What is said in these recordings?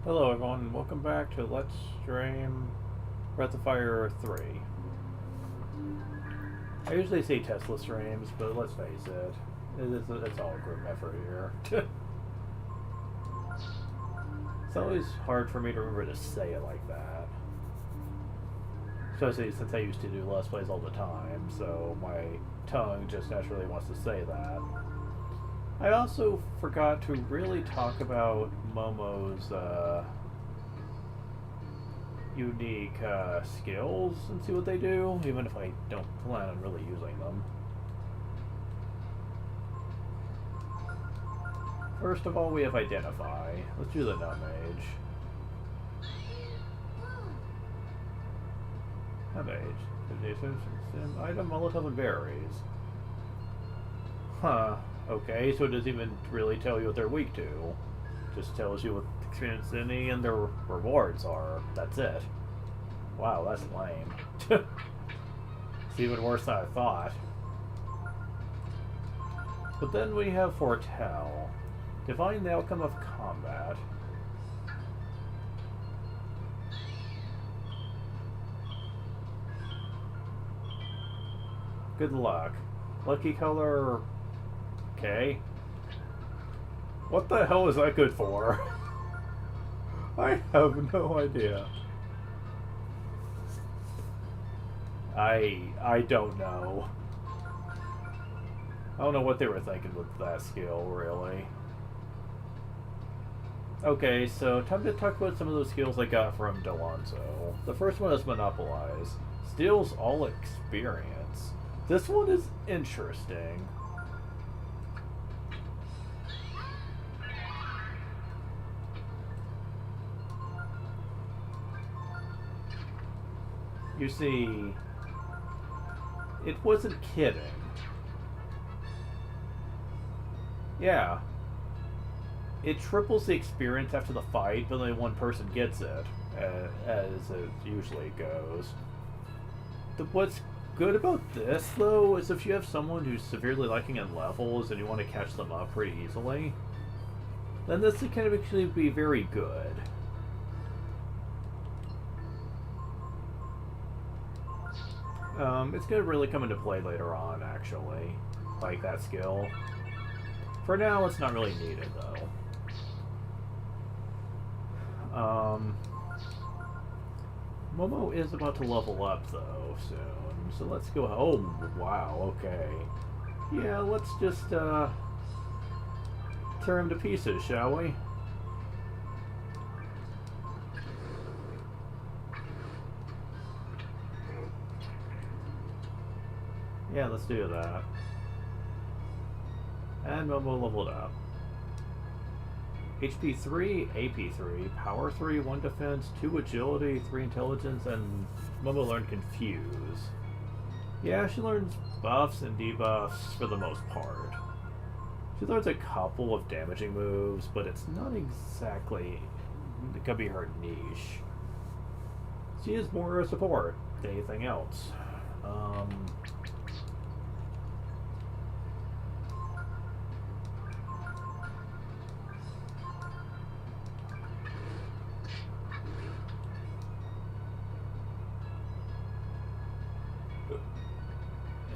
Hello everyone, and welcome back to Let's Stream Breath of Fire 3. I usually say Tesla streams, but let's face it, it's all a group effort here. It's always hard for me to remember to say it like that. Especially since I used to do Let's Plays all the time, so my tongue just naturally wants to say that. I also forgot to really talk about Momo's unique skills and see what they do, even if I don't plan on really using them. First of all, we have Identify. Let's do the Nut Mage. Nut Mage. Item, Molotov, and Berries. Huh. Okay, so it doesn't even really tell you what they're weak to. Just tells you what experience any and their rewards are. That's it. Wow, that's lame. It's even worse than I thought. But then we have Foretell. Divine the outcome of combat. Good luck. Lucky color... Okay. What the hell is that good for? I have no idea. I don't know. I don't know what they were thinking with that skill, really. Okay, so time to talk about some of those skills I got from Delonzo. The first one is Monopolize. Steals all experience. This one is interesting. You see, it wasn't kidding. Yeah. It triples the experience after the fight, but only one person gets it, as it usually goes. What's good about this, though, is if you have someone who's severely lacking in levels and you want to catch them up pretty easily, then this can actually be very good. It's going to really come into play later on, actually. Like that skill. For now, it's not really needed, though. Momo is about to level up, though, soon. So let's go... Oh, wow, okay. Yeah, let's just, tear him to pieces, shall we? Yeah, let's do that. And Momo leveled up. HP 3, AP 3, Power 3, 1 Defense, 2 Agility, 3 Intelligence, and Momo learned Confuse. Yeah, she learns buffs and debuffs for the most part. She learns a couple of damaging moves, but it's not exactly... It could be her niche. She is more a support than anything else.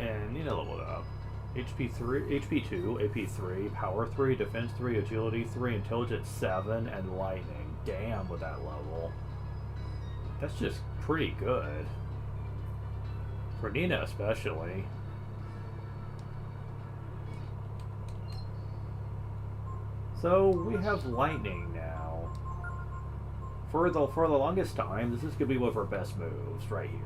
And Nina leveled up. HP 3, HP 2, AP 3, Power 3, Defense 3, Agility 3, Intelligence 7, and Lightning. Damn, with that level. That's just pretty good. For Nina, especially. So, we have Lightning now. For the longest time, this is going to be one of her best moves, right here.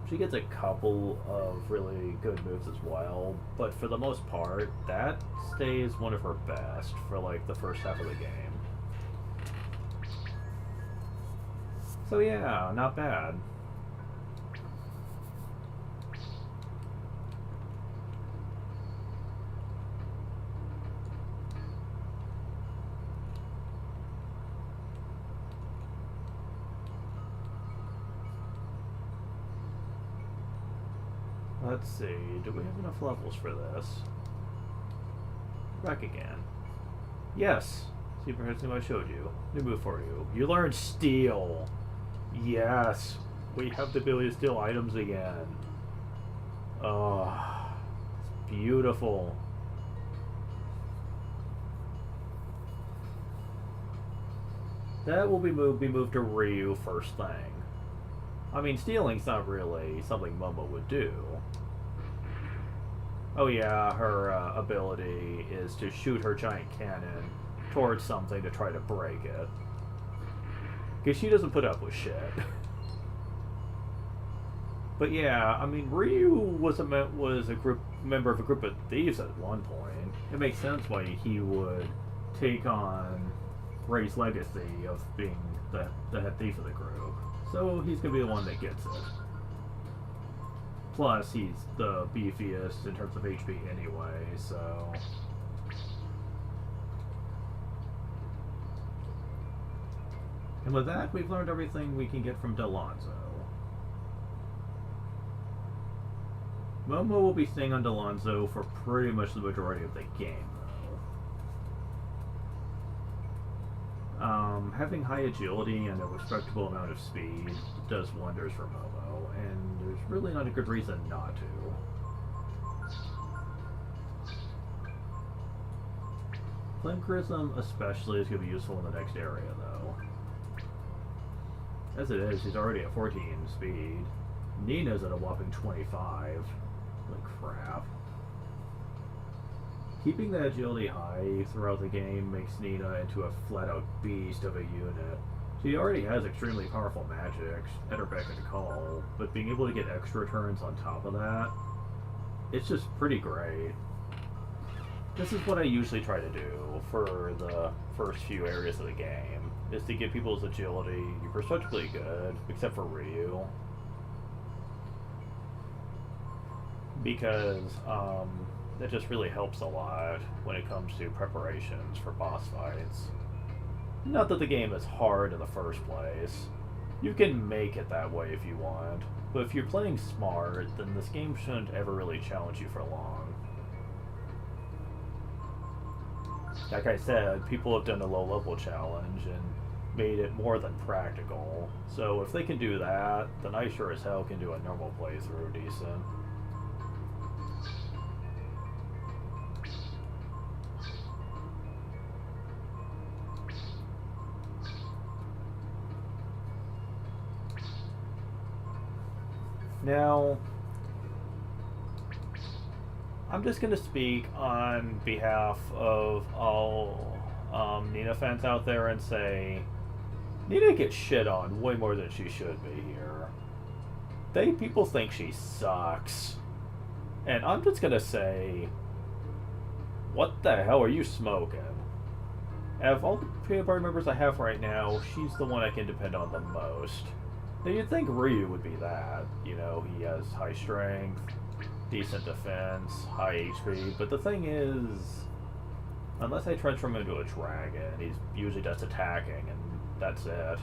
She gets a couple of really good moves as well, but for the most part, that stays one of her best for like the first half of the game. So yeah, not bad. Let's see, do we have enough levels for this? Back again. Yes! See, perhaps I showed you. New move for you. You learn steal. Yes, we have the ability to steal items again. Oh, it's beautiful. That will be moved to Ryu first thing. I mean, stealing's not really something Momo would do. Oh yeah, her ability is to shoot her giant cannon towards something to try to break it. Because she doesn't put up with shit. But yeah, I mean, Ryu was a member of a group of thieves at one point. It makes sense why he would take on Rei's legacy of being the head thief of the group. So he's gonna be the one that gets it. Plus, he's the beefiest in terms of HP anyway, so... And with that, we've learned everything we can get from Delonzo. Momo will be staying on Delonzo for pretty much the majority of the game, though. Having high agility and a respectable amount of speed does wonders for Momo, and there's really not a good reason not to. Flame Charism especially is going to be useful in the next area, though. As it is, he's already at 14 speed. Nina's at a whopping 25. Like crap. Keeping the agility high throughout the game makes Nina into a flat-out beast of a unit. She already has extremely powerful magic at her beck and call, but being able to get extra turns on top of that, it's just pretty great. This is what I usually try to do for the first few areas of the game, is to get people's agility perceptibly good, except for Ryu. Because, that just really helps a lot when it comes to preparations for boss fights. Not that the game is hard in the first place. You can make it that way if you want, but if you're playing smart, then this game shouldn't ever really challenge you for long. Like I said, people have done a low-level challenge and made it more than practical, so if they can do that, then I sure as hell can do a normal playthrough decent. Now, I'm just going to speak on behalf of all Nina fans out there and say, Nina gets shit on way more than she should be here. People think she sucks. And I'm just going to say, what the hell are you smoking? Out of all the Peanut Party members I have right now, she's the one I can depend on the most. Now, you'd think Ryu would be that. You know, he has high strength, decent defense, high HP, but the thing is, unless I transform him into a dragon, he's usually just attacking, and that's it.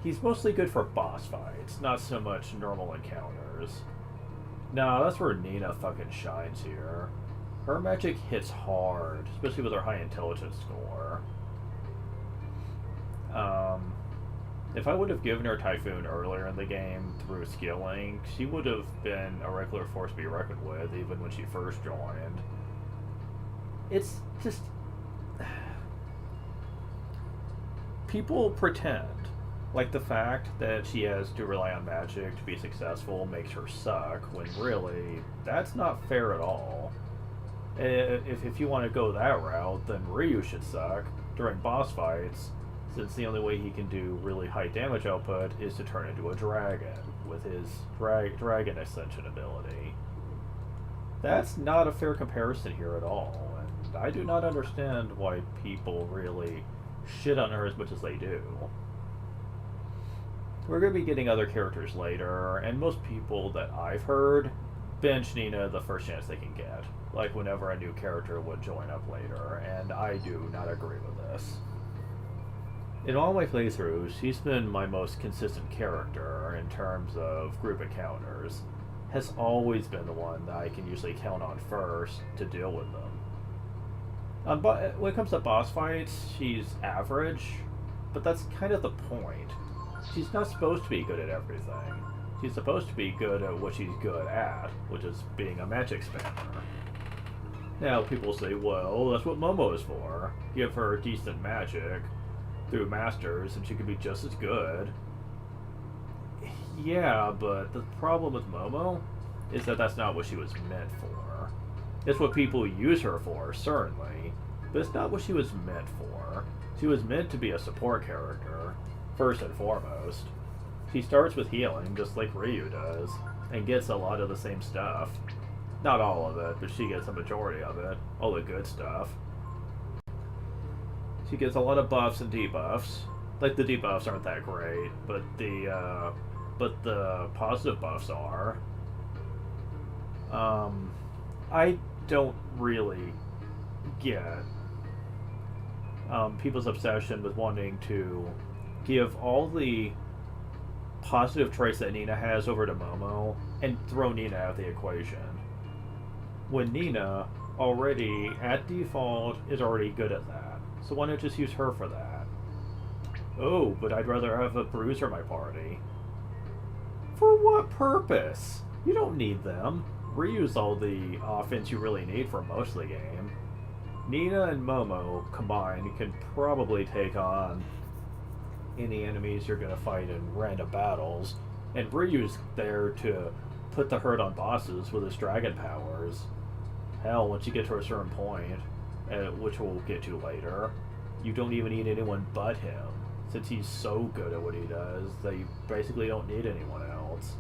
He's mostly good for boss fights, not so much normal encounters. No, that's where Nina fucking shines here. Her magic hits hard, especially with her high intelligence score. If I would have given her Typhoon earlier in the game through skilling, she would have been a regular force to be reckoned with, even when she first joined. It's just... people pretend. Like the fact that she has to rely on magic to be successful makes her suck, when really, that's not fair at all. If you want to go that route, then Ryu should suck during boss fights, since the only way he can do really high damage output is to turn into a dragon with his dragon ascension ability. That's not a fair comparison here at all, and I do not understand why people really shit on her as much as they do. We're going to be getting other characters later, and most people that I've heard bench Nina the first chance they can get, like whenever a new character would join up later, and I do not agree with this. In all my playthroughs, he's been my most consistent character in terms of group encounters. Has always been the one that I can usually count on first to deal with them. When it comes to boss fights, she's average, but that's kind of the point. She's not supposed to be good at everything. She's supposed to be good at what she's good at, which is being a magic spammer. Now, people say, well, that's what Momo is for. Give her decent magic through masters, and she could be just as good. Yeah, but the problem with Momo is that that's not what she was meant for. It's what people use her for, certainly, but it's not what she was meant for. She was meant to be a support character, first and foremost. She starts with healing, just like Ryu does, and gets a lot of the same stuff. Not all of it, but she gets a majority of it. All the good stuff. She gets a lot of buffs and debuffs. Like, the debuffs aren't that great, but the positive buffs are. I don't really get people's obsession with wanting to give all the positive traits that Nina has over to Momo and throw Nina out of the equation. When Nina already, at default, is already good at that. So why not just use her for that? Oh, but I'd rather have a bruiser in my party. For what purpose? You don't need them. Ryu's all the offense you really need for most of the game. Nina and Momo combined can probably take on any enemies you're going to fight in random battles, and Ryu's there to put the hurt on bosses with his dragon powers. Hell, once you get to a certain point, which we'll get to later, you don't even need anyone but him, since he's so good at what he does that you basically don't need anyone else.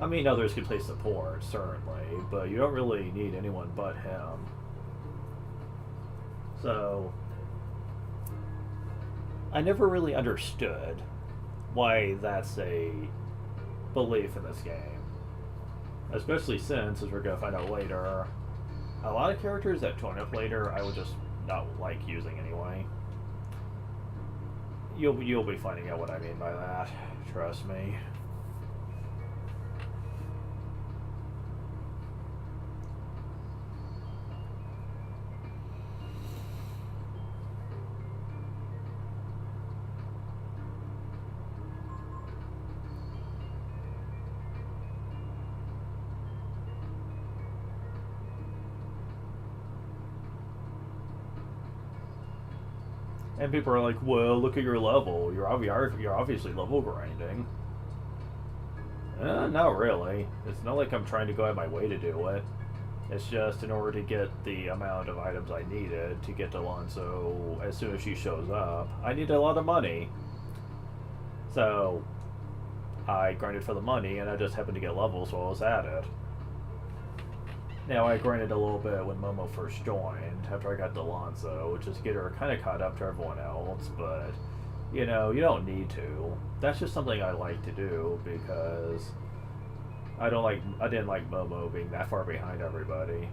I mean, others can play support, certainly, but you don't really need anyone but him. So, I never really understood why that's a belief in this game. Especially since, as we're going to find out later, a lot of characters that join up later I would just not like using anyway. You'll be finding out what I mean by that, trust me. And people are like, well, look at your level. You're obviously level grinding. Not really. It's not like I'm trying to go out of my way to do it. It's just in order to get the amount of items I needed to get to Alonso as soon as she shows up, I need a lot of money. So, I grinded for the money, and I just happened to get levels while I was at it. Now, I grinded a little bit when Momo first joined, after I got to Alonso, which is to get her kind of caught up to everyone else, but, you know, you don't need to. That's just something I like to do, because I didn't like Momo being that far behind everybody.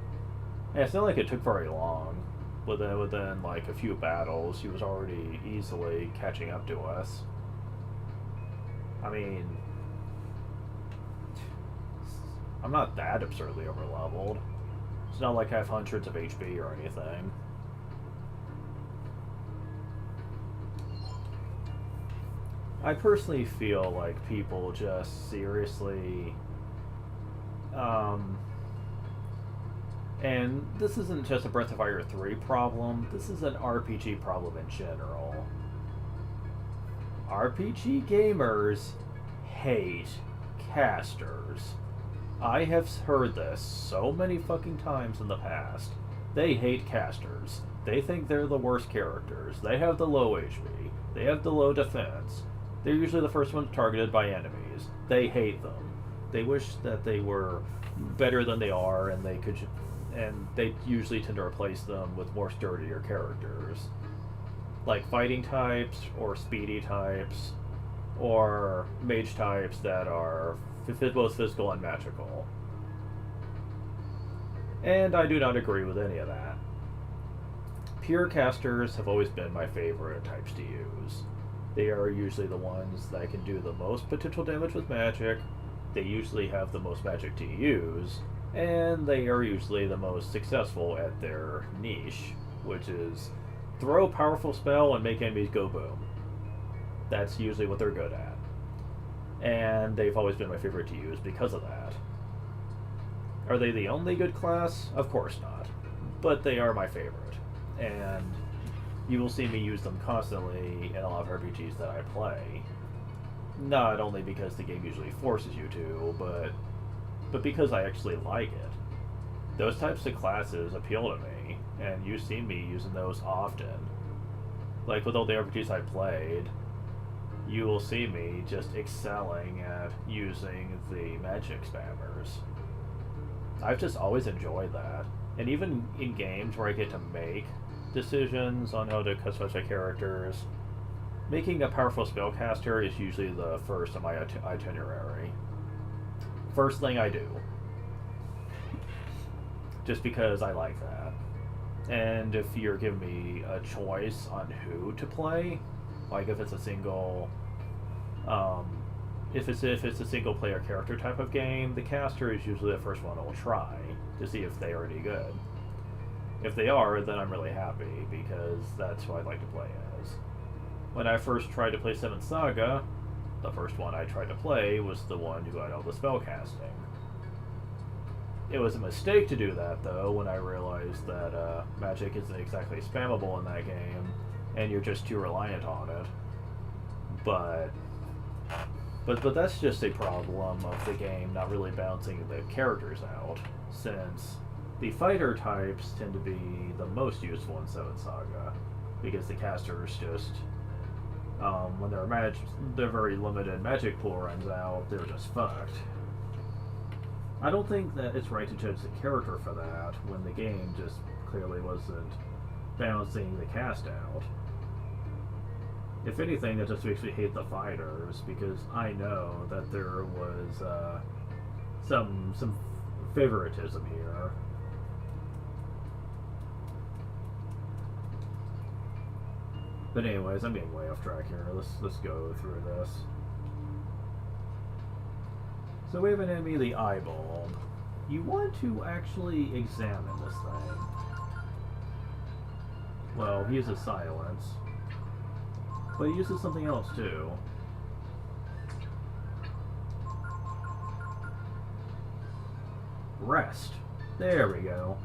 And it's not like it took very long. Within like, a few battles, she was already easily catching up to us. I mean, I'm not that absurdly overleveled. It's not like I have hundreds of HP or anything. I personally feel like people just seriously... and this isn't just a Breath of Fire 3 problem, this is an RPG problem in general. RPG gamers hate casters. I have heard this so many fucking times in the past. They hate casters. They think they're the worst characters. They have the low HP. They have the low defense. They're usually the first ones targeted by enemies. They hate them. They wish that they were better than they are, and they usually tend to replace them with more sturdier characters. Like fighting types, or speedy types, or mage types that are both physical and magical. And I do not agree with any of that. Pure casters have always been my favorite types to use. They are usually the ones that can do the most potential damage with magic, they usually have the most magic to use, and they are usually the most successful at their niche. which is throw a powerful spell and make enemies go boom. That's usually what they're good at. And they've always been my favorite to use because of that. Are they the only good class? Of course not. But they are my favorite. And you will see me use them constantly in a lot of RPGs that I play. Not only because the game usually forces you to, but because I actually like it. Those types of classes appeal to me, and you've seen me using those often. Like with all the RPGs I played, you will see me just excelling at using the magic spammers. I've just always enjoyed that. And even in games where I get to make decisions on how to customize my characters, making a powerful spellcaster is usually the first on my itinerary. First thing I do. Just because I like that. And if you're giving me a choice on who to play, like if it's a single, if it's a single player character type of game, the caster is usually the first one I'll try to see if they are any good. If they are, then I'm really happy because that's who I'd like to play as. When I first tried to play 7th Saga, the first one I tried to play was the one who had all the spellcasting. It was a mistake to do that, though, when I realized that magic isn't exactly spammable in that game, and you're just too reliant on it. But that's just a problem of the game not really balancing the characters out, since the fighter types tend to be the most useful in 7th Saga, because the casters just, when their very limited magic pool runs out, they're just fucked. I don't think that it's right to judge the character for that, when the game just clearly wasn't balancing the cast out. If anything, that just makes me hate the fighters, because I know that there was some favoritism here. But anyways, I'm getting way off track here. Let's go through this. So we have an enemy, the Eyeball. You want to actually examine this thing. Well, he uses silence. But he uses something else too. Rest. There we go.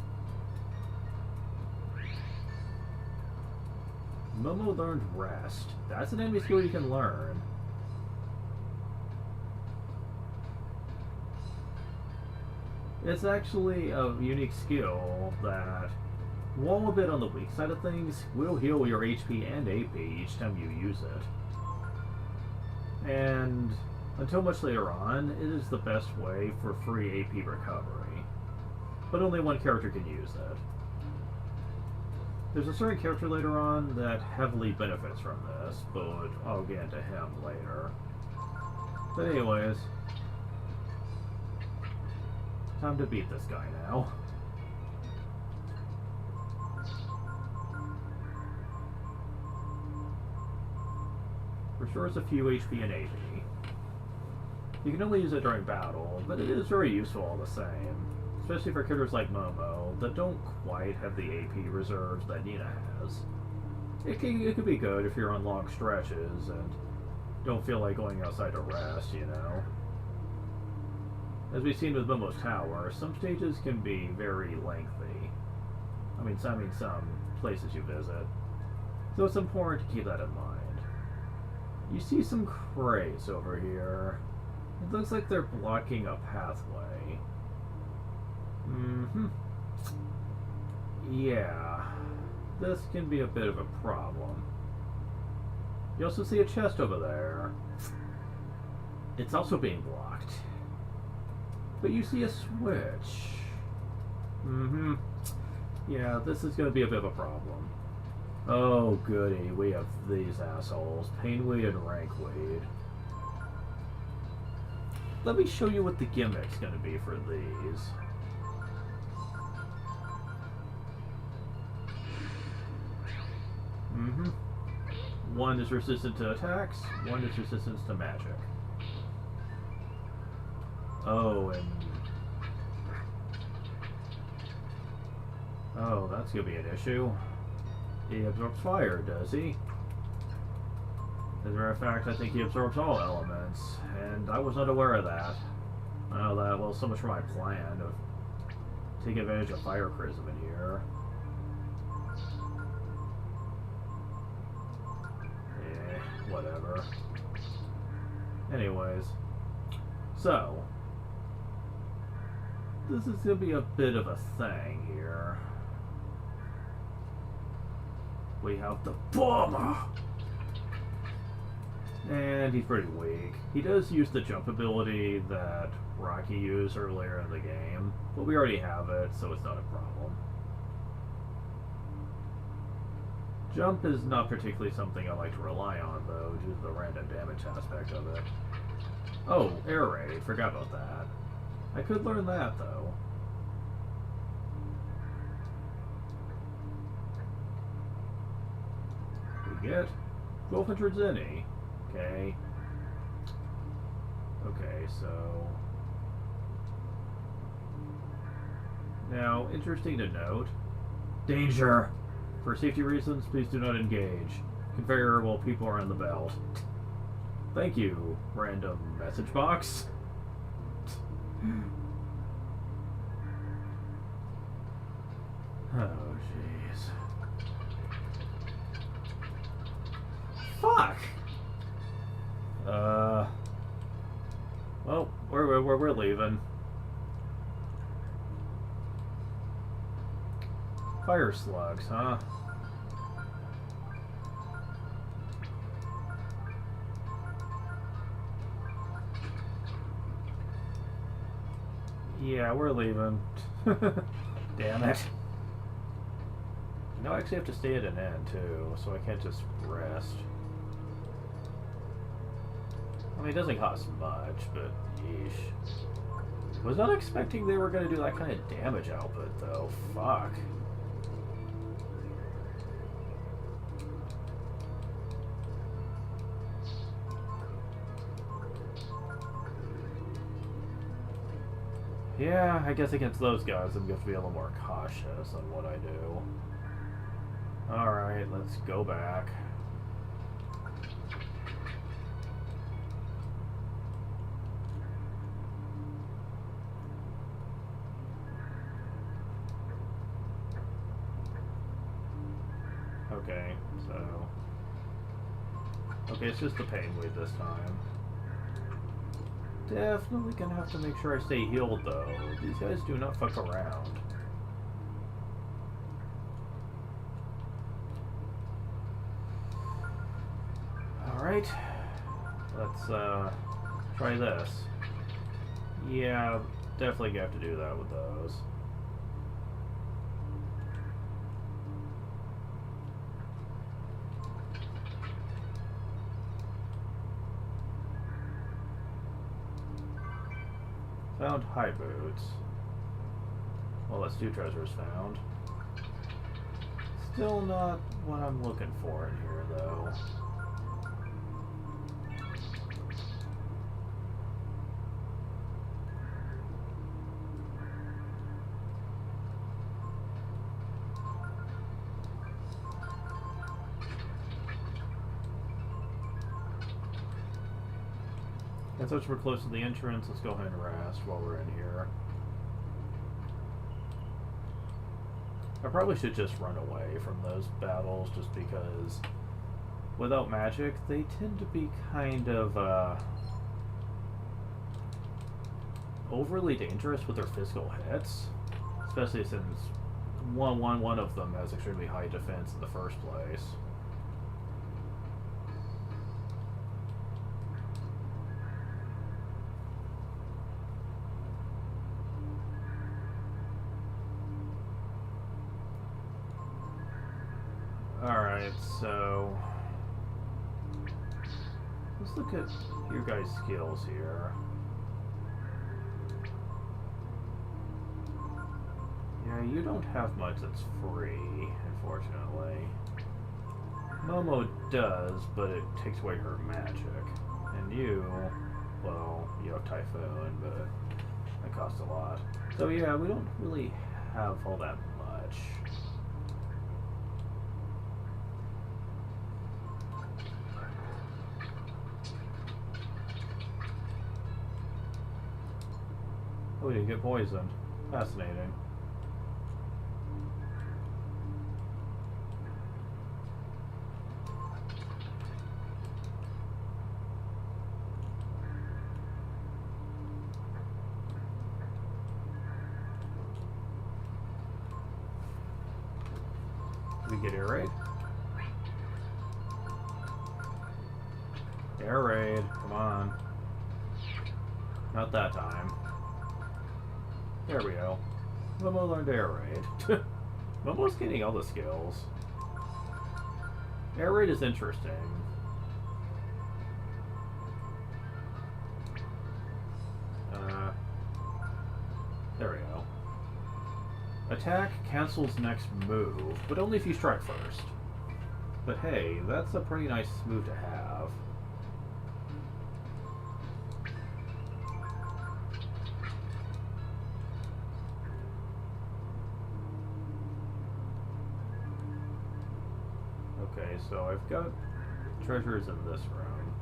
Momo learned Rest. That's an enemy skill you can learn. It's actually a unique skill that, while a bit on the weak side of things, will heal your HP and AP each time you use it. And until much later on, it is the best way for free AP recovery. But only one character can use it. There's a certain character later on that heavily benefits from this, but I'll get into him later. But anyways, time to beat this guy now. Restores a few HP and AP. You can only use it during battle, but it is very useful all the same. Especially for characters like Momo, that don't quite have the AP reserves that Nina has. It could be good if you're on long stretches and don't feel like going outside to rest, you know. As we've seen with Momo's Tower, some stages can be very lengthy. I mean some places you visit. So it's important to keep that in mind. You see some crates over here. It looks like they're blocking a pathway. Yeah, this can be a bit of a problem. You also see a chest over there. It's also being blocked. But you see a switch. Yeah, this is going to be a bit of a problem. Oh goody, we have these assholes. Painweed and Rankweed. Let me show you what the gimmick's going to be for these. One is resistant to attacks, one is resistant to magic. Oh, and... oh, that's gonna be an issue. He absorbs fire, does he? As a matter of fact, I think he absorbs all elements, and I was not aware of that. Well, so much for my plan of taking advantage of Fire Chrism in here. Whatever. Anyways, so this is gonna be a bit of a thing here. We have the bomber, and he's pretty weak. He does use the jump ability that Rocky used earlier in the game, but we already have it, so it's not a problem. Jump is not particularly something I like to rely on, though, due to the random damage aspect of it. Oh, air raid. Forgot about that. I could learn that, though. We get 1200 zenny. Okay. Okay, so... Now, interesting to note. Danger! For safety reasons, please do not engage. Configure while people are on the belt. Thank you, random message box. Oh, jeez. Fuck! Well, we're leaving. Fire slugs, huh? Yeah, we're leaving. Damn it. No, I actually have to stay at an end, too, so I can't just rest. I mean, it doesn't cost much, but yeesh. Was not expecting they were going to do that kind of damage output, though. Fuck. Yeah, I guess against those guys I'm going to be a little more cautious on what I do. Alright, let's go back. Okay, so... Okay, it's just the pain weed this time. Definitely gonna have to make sure I stay healed, though. These guys do not fuck around. Alright. Let's, try this. Yeah, definitely gonna have to do that with those. Found high boots. Well, that's 2 treasures found. Still not what I'm looking for in here, though. And since we're close to the entrance, let's go ahead and rest while we're in here. I probably should just run away from those battles, just because without magic, they tend to be kind of overly dangerous with their physical hits, especially since one of them has extremely high defense in the first place. Alright, so let's look at your guys' skills here. Yeah, you don't have much that's free, unfortunately. Momo does, but it takes away her magic. And you, well, you have Typhoon, but that costs a lot. So yeah, we don't really have all that much. Oh, you get poisoned. Fascinating. Did we get air raid? Air raid, come on. Not that time. There we go. Momo learned air raid. Momo's getting all the skills. Air raid is interesting. There we go. Attack cancels next move, but only if you strike first. But hey, that's a pretty nice move to have. Okay, so I've got treasures in this room.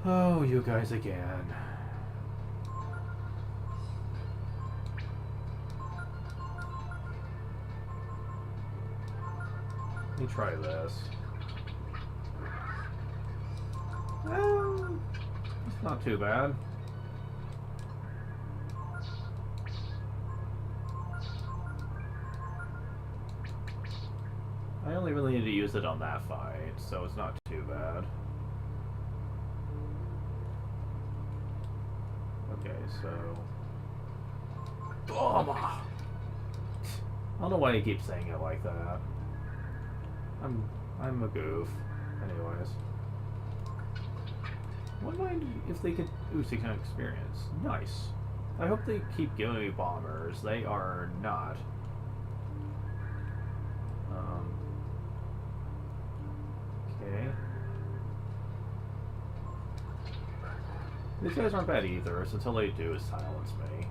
Oh, you guys again. Let me try this. Well, it's not too bad. I only really need to use it on that fight, so it's not too bad. Okay, so... I don't know why you keep saying it like that. I'm a goof. Anyways. Wouldn't mind if they could... Ooh, see kind of experience. Nice. I hope they keep giving me bombers. They are not. Okay. These guys aren't bad either, so until they do is silence me.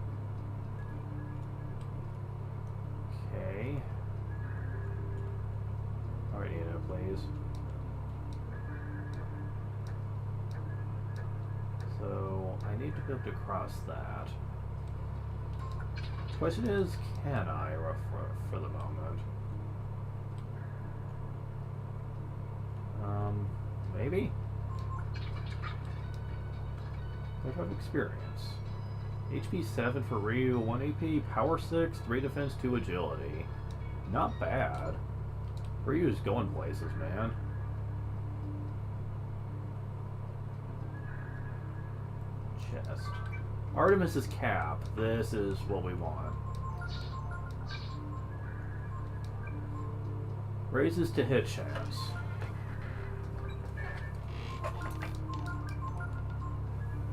Okay. Alright, Nina, please. So, I need to be able to cross that. The question is, can I, for the moment? Maybe? I have experience. HP 7 for Ryu, 1 AP, Power 6, 3 Defense, 2 Agility. Not bad. Ryu's going places, man. Chest. Artemis's cap. This is what we want. Raises to hit chance.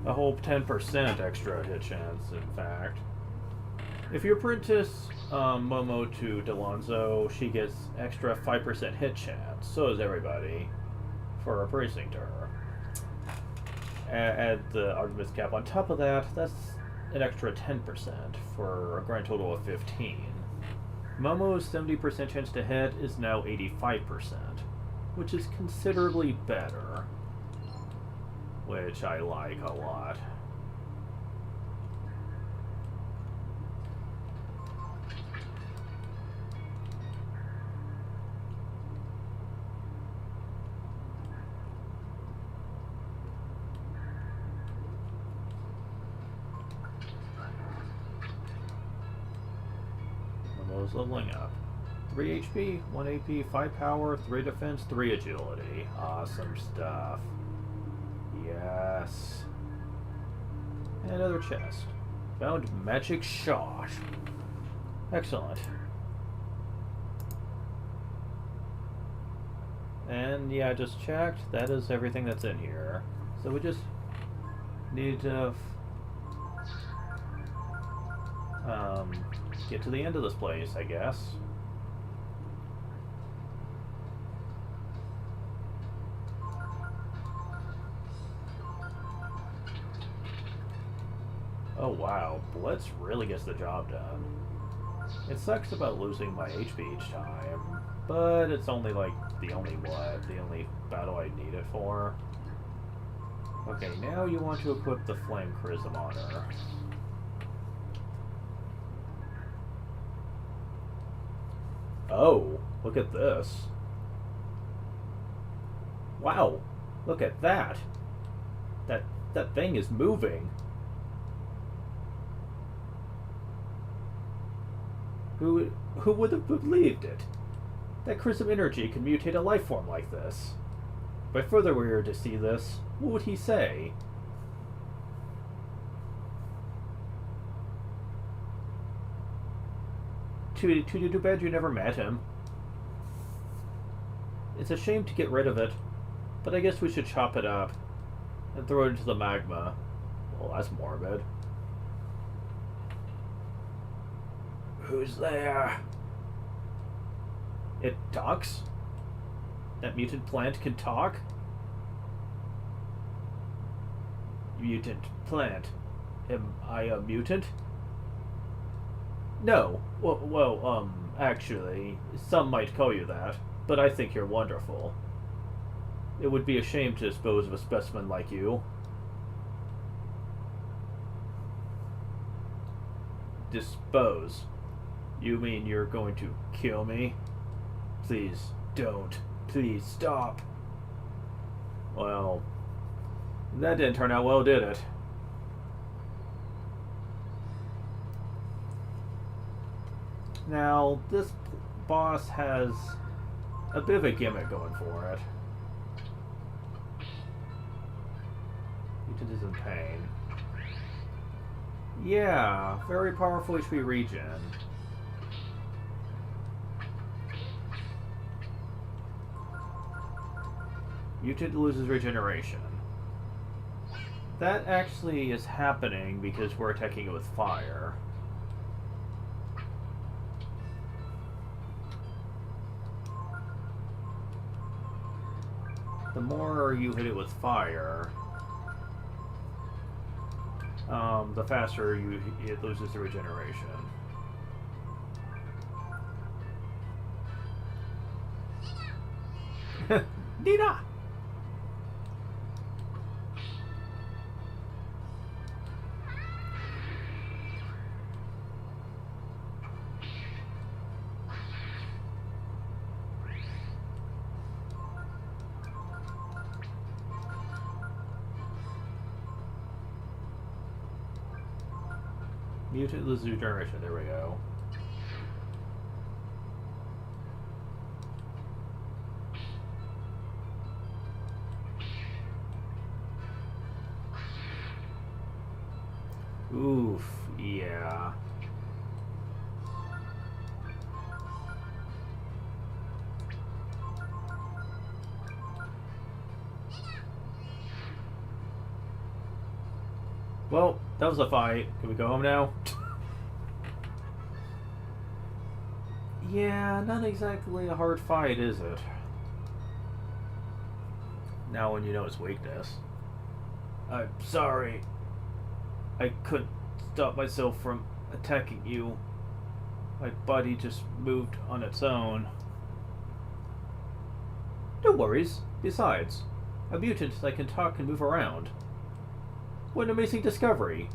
A whole 10% extra hit chance, in fact. If you apprentice Momo to Delonzo, she gets extra 5% hit chance. So does everybody for appraising to her. Add the Artemis cap on top of that, that's an extra 10% for a grand total of 15. Momo's 70% chance to hit is now 85%, which is considerably better. Which I like a lot. Momo's leveling up. 3 HP, 1 AP, 5 power, 3 defense, 3 agility. Awesome stuff. Yes. And another chest. Found magic shot. Excellent. And yeah, I just checked. That is everything that's in here. So we just need to get to the end of this place, I guess. Oh wow, Blitz really gets the job done. It sucks about losing my HP each time, but it's only like the only battle I need it for. Okay, now you want to equip the Flame Chrism on her. Oh, look at this. Wow, look at that. That thing is moving. Who would have believed it? That crystal energy can mutate a life form like this. If my father were here to see this, what would he say? Too bad you never met him. It's a shame to get rid of it, but I guess we should chop it up and throw it into the magma. Well, that's morbid. Who's there? It talks? That mutant plant can talk? Mutant plant. Am I a mutant? No. Well, actually, some might call you that, but I think you're wonderful. It would be a shame to dispose of a specimen like you. Dispose? You mean you're going to kill me? Please don't. Please stop. Well, that didn't turn out well, did it? Now, this boss has a bit of a gimmick going for it. Mutant is in pain. Yeah, very powerful HP regen. Mutant loses regeneration. That actually is happening because we're attacking it with fire. The more you hit it with fire, the faster it loses the regeneration. Nina! Mutant loses regeneration, there we go. Oof, yeah. Well, that was a fight. Can we go home now? Yeah, not exactly a hard fight, is it? Now when you know its weakness. I'm sorry. I couldn't stop myself from attacking you. My body just moved on its own. No worries. Besides, a mutant that can talk and move around. What an amazing discovery.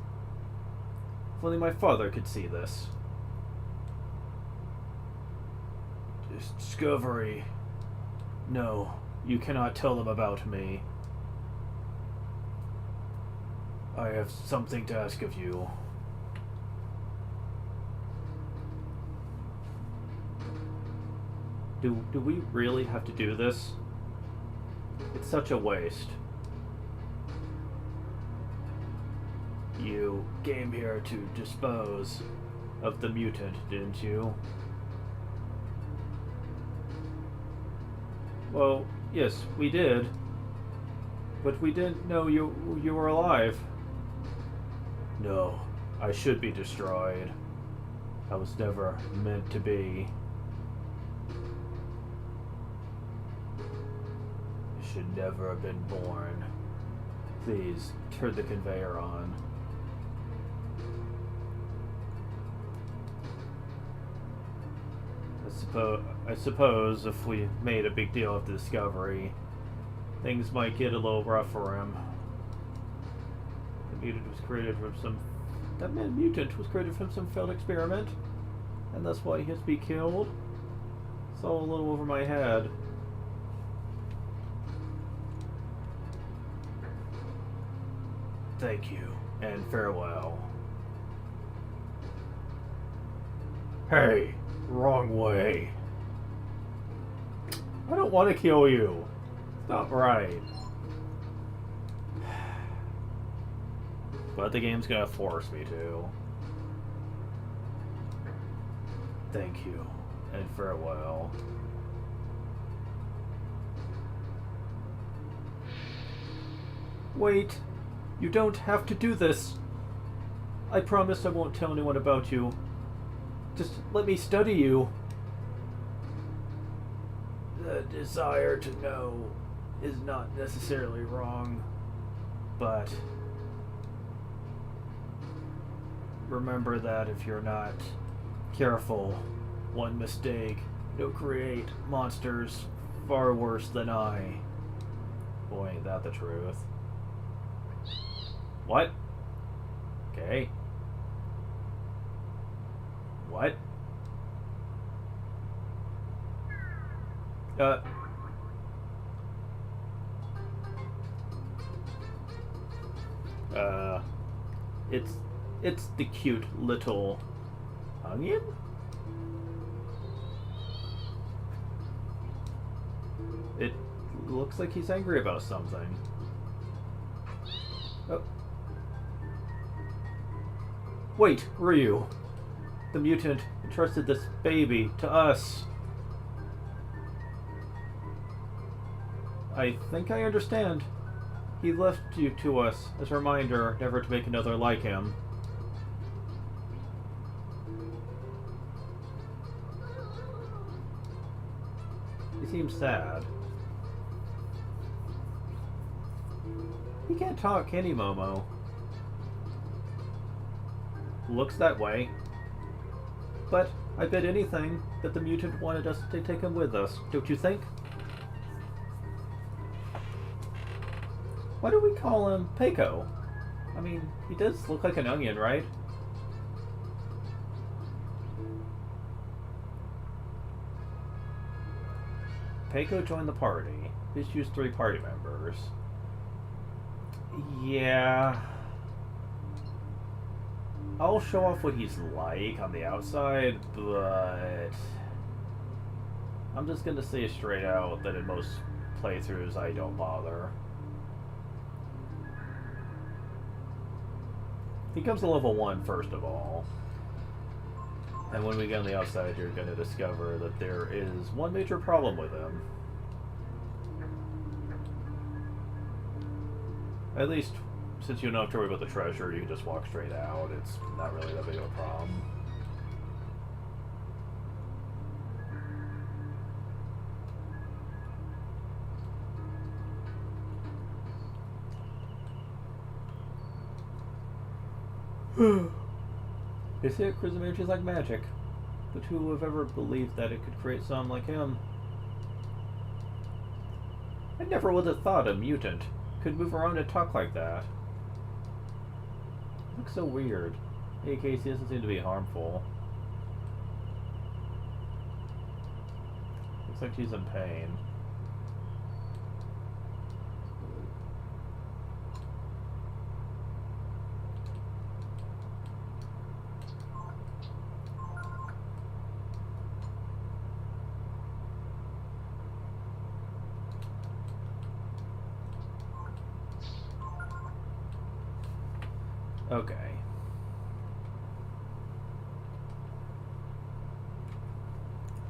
If only my father could see this. This discovery. No, you cannot tell them about me. I have something to ask of you. Do we really have to do this? It's such a waste. You came here to dispose of the mutant, didn't you? Well, yes, we did. But we didn't know you were alive. No, I should be destroyed. I was never meant to be. I should never have been born. Please, turn the conveyor on. I suppose if we made a big deal of the discovery, things might get a little rough for him. The mutant was created from some... That mutant was created from some failed experiment, and that's why he has to be killed. It's all a little over my head. Thank you, and farewell. Hey, wrong way. I don't want to kill you. It's not right. But the game's gonna force me to. Thank you, and farewell. Wait, you don't have to do this. I promise I won't tell anyone about you. Just let me study you. The desire to know is not necessarily wrong, but remember that if you're not careful, one mistake, you'll create monsters far worse than I. Boy, ain't that the truth. What? Okay. What? It's the cute little onion? It looks like he's angry about something. Oh. Wait, Ryu. The mutant entrusted this baby to us. I think I understand. He left you to us as a reminder never to make another like him. He seems sad. He can't talk, can he, Momo? Looks that way. But I bet anything that the mutant wanted us to take him with us, don't you think? Why do we call him Peiko? I mean, he does look like an onion, right? Peiko joined the party. Please choose 3 party members. Yeah. I'll show off what he's like on the outside, but I'm just gonna say straight out that in most playthroughs I don't bother. He comes to level 1 first of all. And when we get on the outside, you're going to discover that there is one major problem with him. At least, since you don't have to worry about the treasure, you can just walk straight out. It's not really that big of a problem. They say Charisma is like magic, but who would have ever believed that it could create someone like him? I never would have thought a mutant could move around and talk like that. Looks so weird. In any case, he doesn't seem to be harmful. Looks like she's in pain. Okay.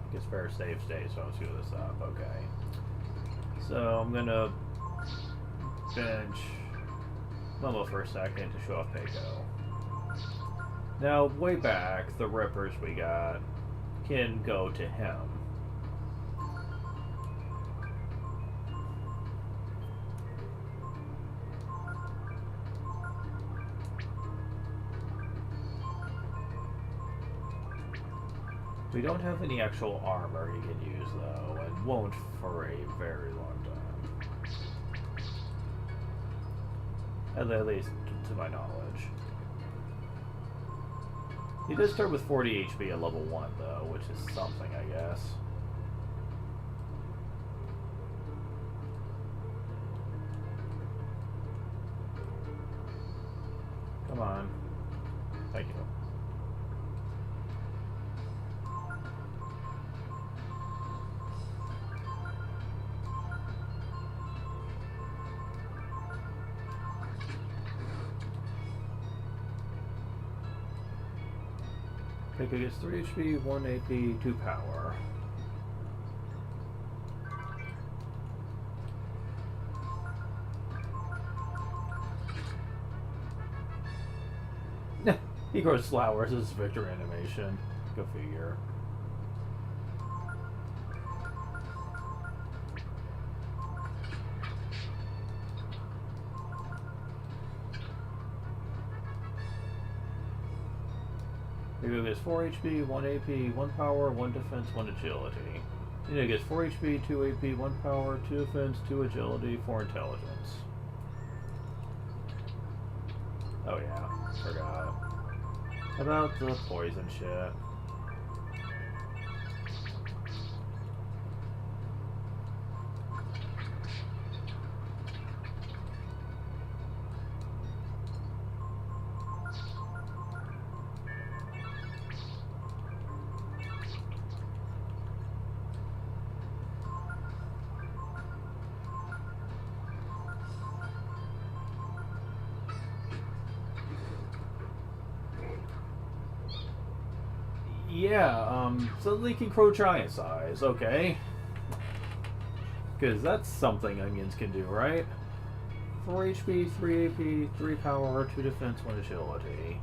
I guess fair save state, so I'll screw this up. Okay. So I'm gonna bench Momo for a second to show off Peiko. Now, way back, the rippers we got can go to him. We don't have any actual armor he can use, though, and won't for a very long time. At least, to my knowledge. He does start with 40 HP at level 1, though, which is something, I guess. Thank you. Pico gets 3 HP, 1 AP, 2 power. He grows flowers as Victor animation. Go figure. Pico gets 4 HP, 1 AP, 1 power, 1 defense, 1 agility. He gets 4 HP, 2 AP, 1 power, 2 defense, 2 agility, 4 intelligence. Oh yeah, forgot about the poison shit. Yeah, suddenly can grow giant size, okay. Because that's something onions can do, right? 4 HP, 3 AP, 3 power, 2 defense, 1 agility.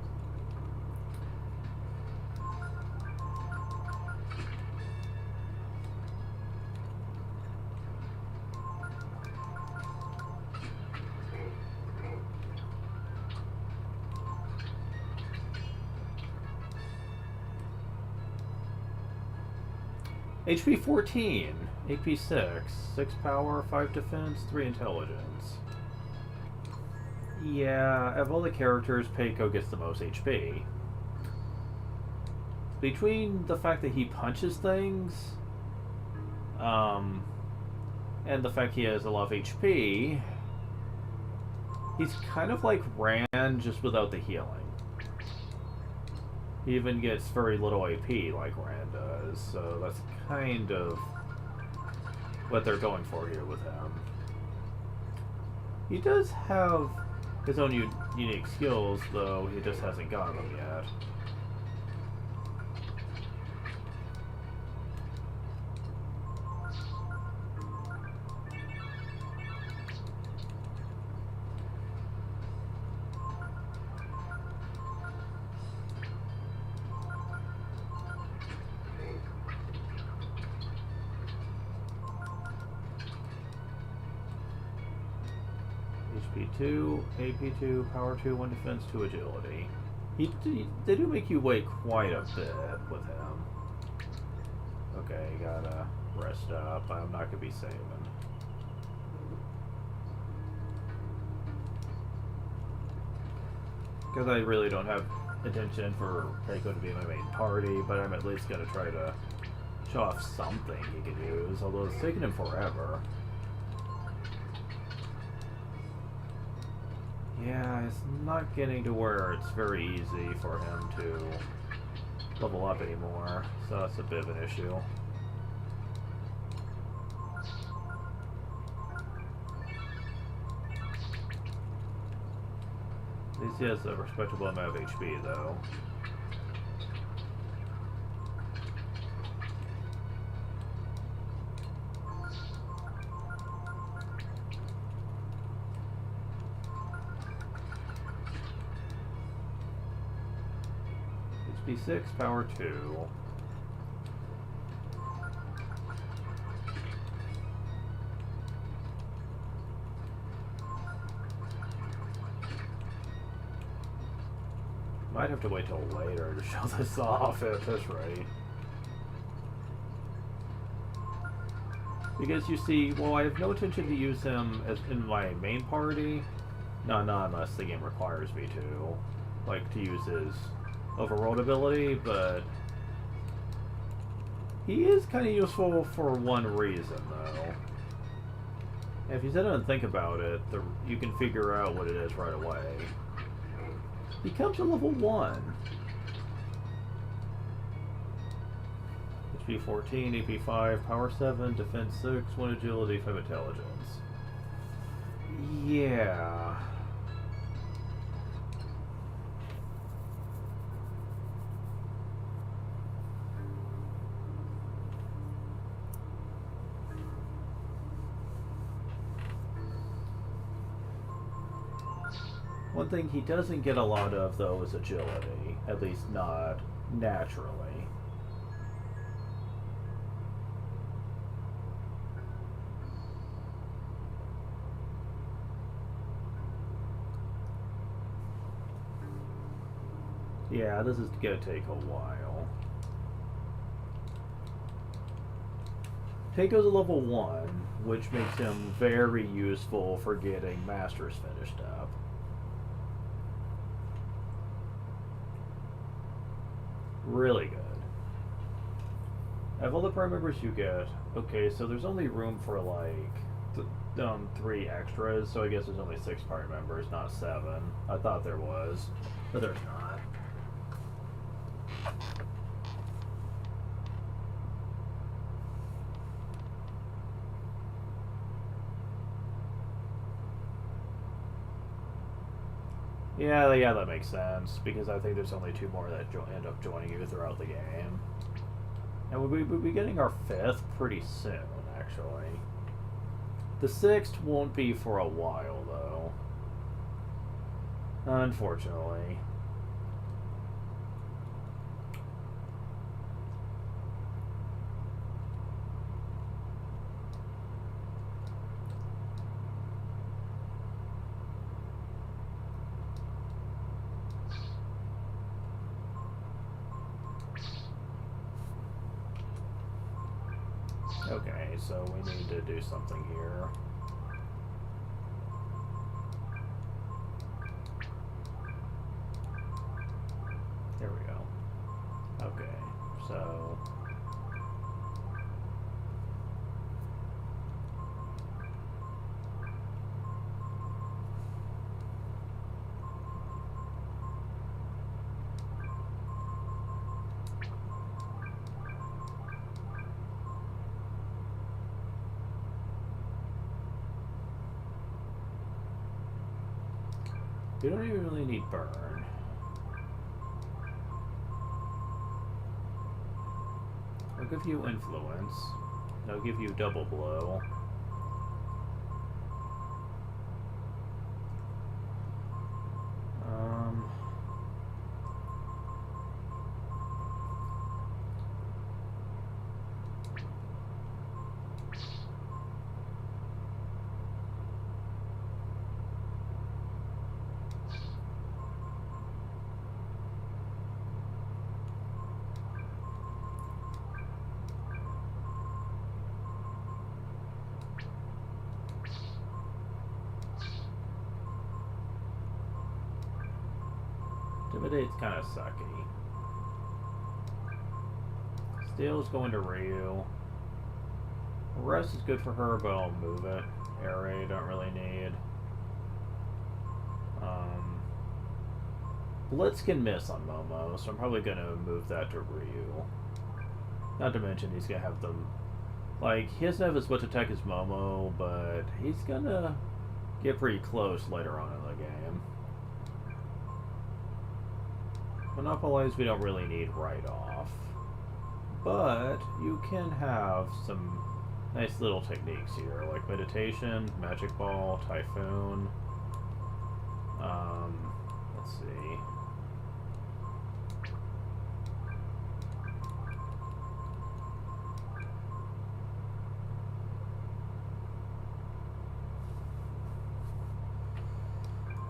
HP 14, AP 6, 6 power, 5 defense, 3 intelligence. Yeah, of all the characters, Peiko gets the most HP. Between the fact that he punches things, and the fact he has a lot of HP, he's kind of like Ran, just without the healing. He even gets very little AP like Ran does, so that's kind of what they're going for here with him. He does have his own unique skills, though he just hasn't gotten them yet. HP 2, AP 2, Power 2, 1 defense, 2 agility. They do make you wait quite a bit with him. Okay, gotta rest up. I'm not gonna be saving. Because I really don't have intention for Peiko to be my main party, but I'm at least gonna try to show off something he can use, although it's taking him forever. Yeah, it's not getting to where it's very easy for him to level up anymore, so that's a bit of an issue. At least he has a respectable amount of HP, though. HP 6, Power 2. Might have to wait till later to show this off at this rate. Because you see, well, I have no intention to use him as in my main party. No, not unless the game requires me to. Like, to use his overworld ability, but he is kind of useful for one reason, though. If you sit down and think about it, you can figure out what it is right away. becomes a level 1. HP 14, AP 5, Power 7, Defense 6, 1 Agility, 5 Intelligence. Yeah. One thing he doesn't get a lot of, though, is agility. At least not naturally. Yeah, this is gonna take a while. Taiko's a level 1, which makes him very useful for getting Masters finished up. Really good. Of all the prime members you get, okay, so there's only room for like 3 extras, so I guess there's only 6 party members, not 7. I thought there was, but there's not. Yeah, that makes sense, because I think there's only 2 more that end up joining you throughout the game. And we'll be getting our 5th pretty soon, actually. The 6th won't be for a while, though. Unfortunately. Okay, so we need to do something here. There we go. Okay, so... You don't even really need burn. I'll give you influence. I'll give you double blow. Intimidate's kind of sucky. Steel's going to Ryu. Rest is good for her, but I'll move it. Air raid, don't really need. Blitz can miss on Momo, so I'm probably going to move that to Ryu. Not to mention he's going to have them... Like, he doesn't have as much attack as Momo, but he's going to get pretty close later on in the game. Monopolize we don't really need right off. But you can have some nice little techniques here, like Meditation, Magic Ball, Typhoon. Let's see.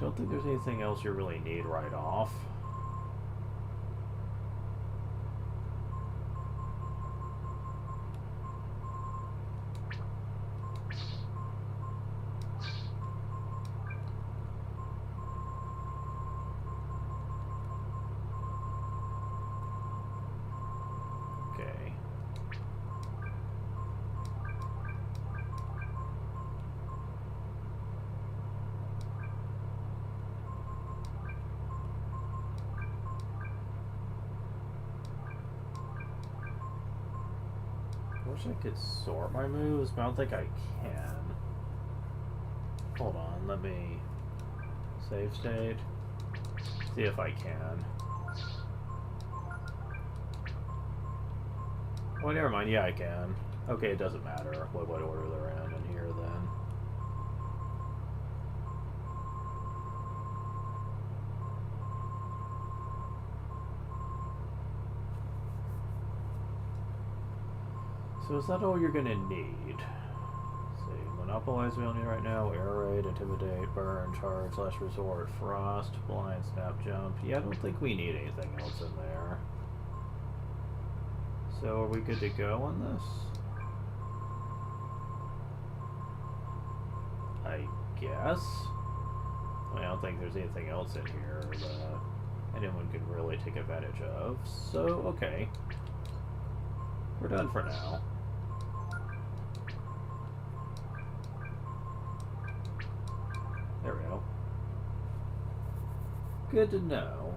Don't think there's anything else you really need right off. wish I could sort my moves, but I don't think I can. Hold on, let me save state. See if I can. Oh, never mind. Yeah, I can. Okay, it doesn't matter what order they're in here then. So is that all you're gonna need? Let's see, monopolize we only need right now. Air raid, intimidate, burn, charge, last resort, frost, blind, snap, jump. Yeah, I don't think we need anything else in there. So are we good to go on this? I guess. I mean, I don't think there's anything else in here that anyone can really take advantage of. So, okay. We're done for now. There we go. Good to know.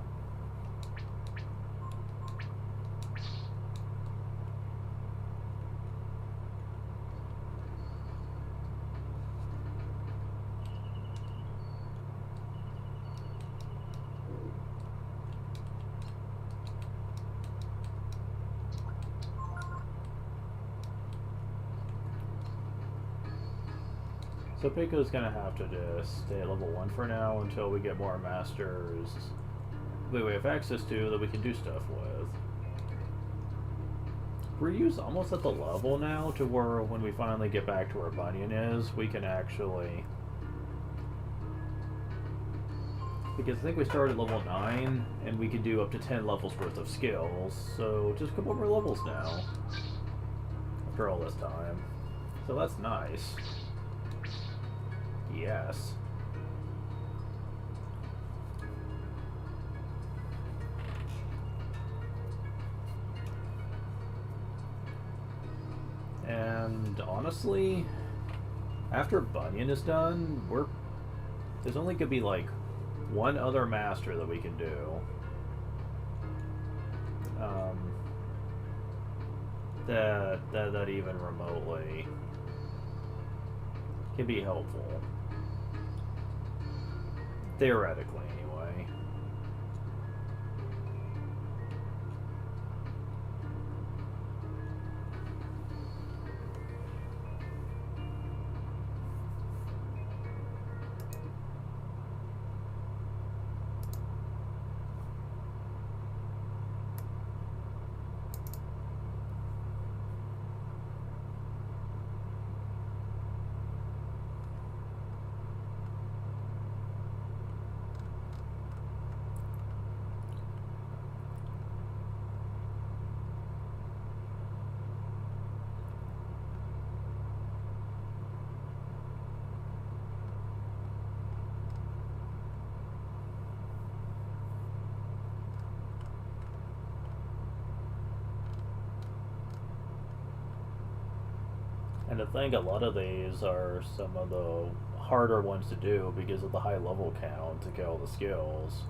So Pico's gonna have to just stay at level 1 for now until we get more masters that we have access to that we can do stuff with. Ryu's almost at the level now to where when we finally get back to where Bunyan is, we can actually... Because I think we started at level 9, and we could do up to 10 levels worth of skills, so just a couple more levels now. After all this time. So that's nice. Yes. And honestly, after Bunyan is done, there's only gonna be like one other master that we can do. That even remotely can be helpful. Theoretically, anyway. And I think a lot of these are some of the harder ones to do because of the high level count to get all the skills.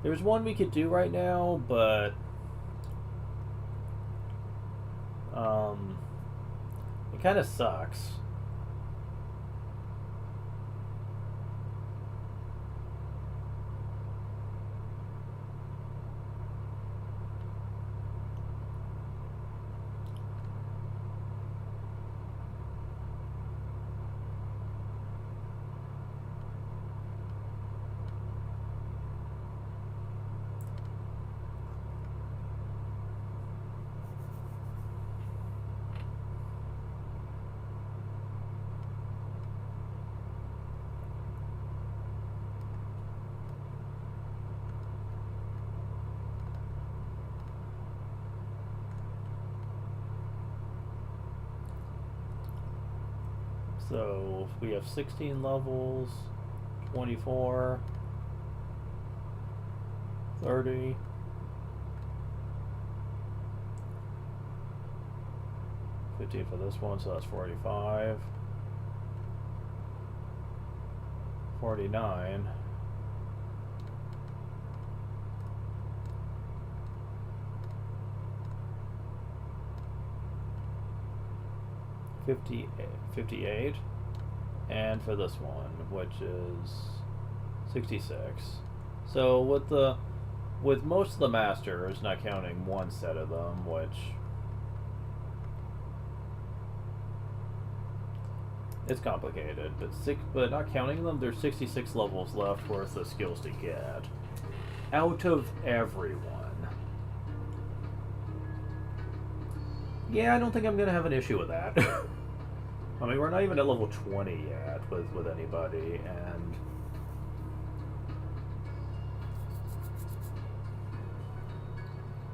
There's one we could do right now, but it kind of sucks. So we have 16 levels, 24, 30. $15 for this one, so that's 45. 49. 58, and for this one, which is 66. So with most of the masters, not counting one set of them, which it's complicated, but not counting them, there's 66 levels left worth of skills to get out of everyone. Yeah, I don't think I'm gonna have an issue with that. I mean, we're not even at level 20 yet with anybody, and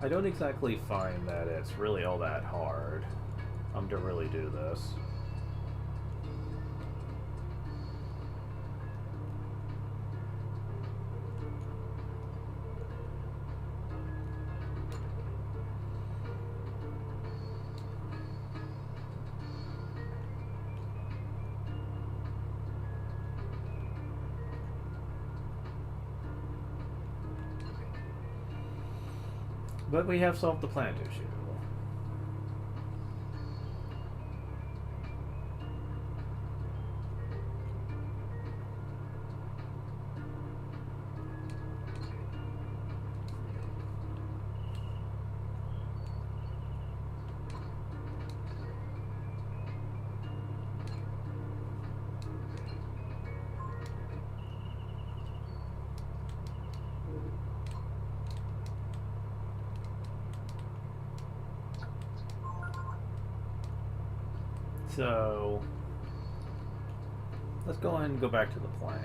I don't exactly find that it's really all that hard to really do this. But we have solved the plant issue. So, let's go ahead and go back to the plant.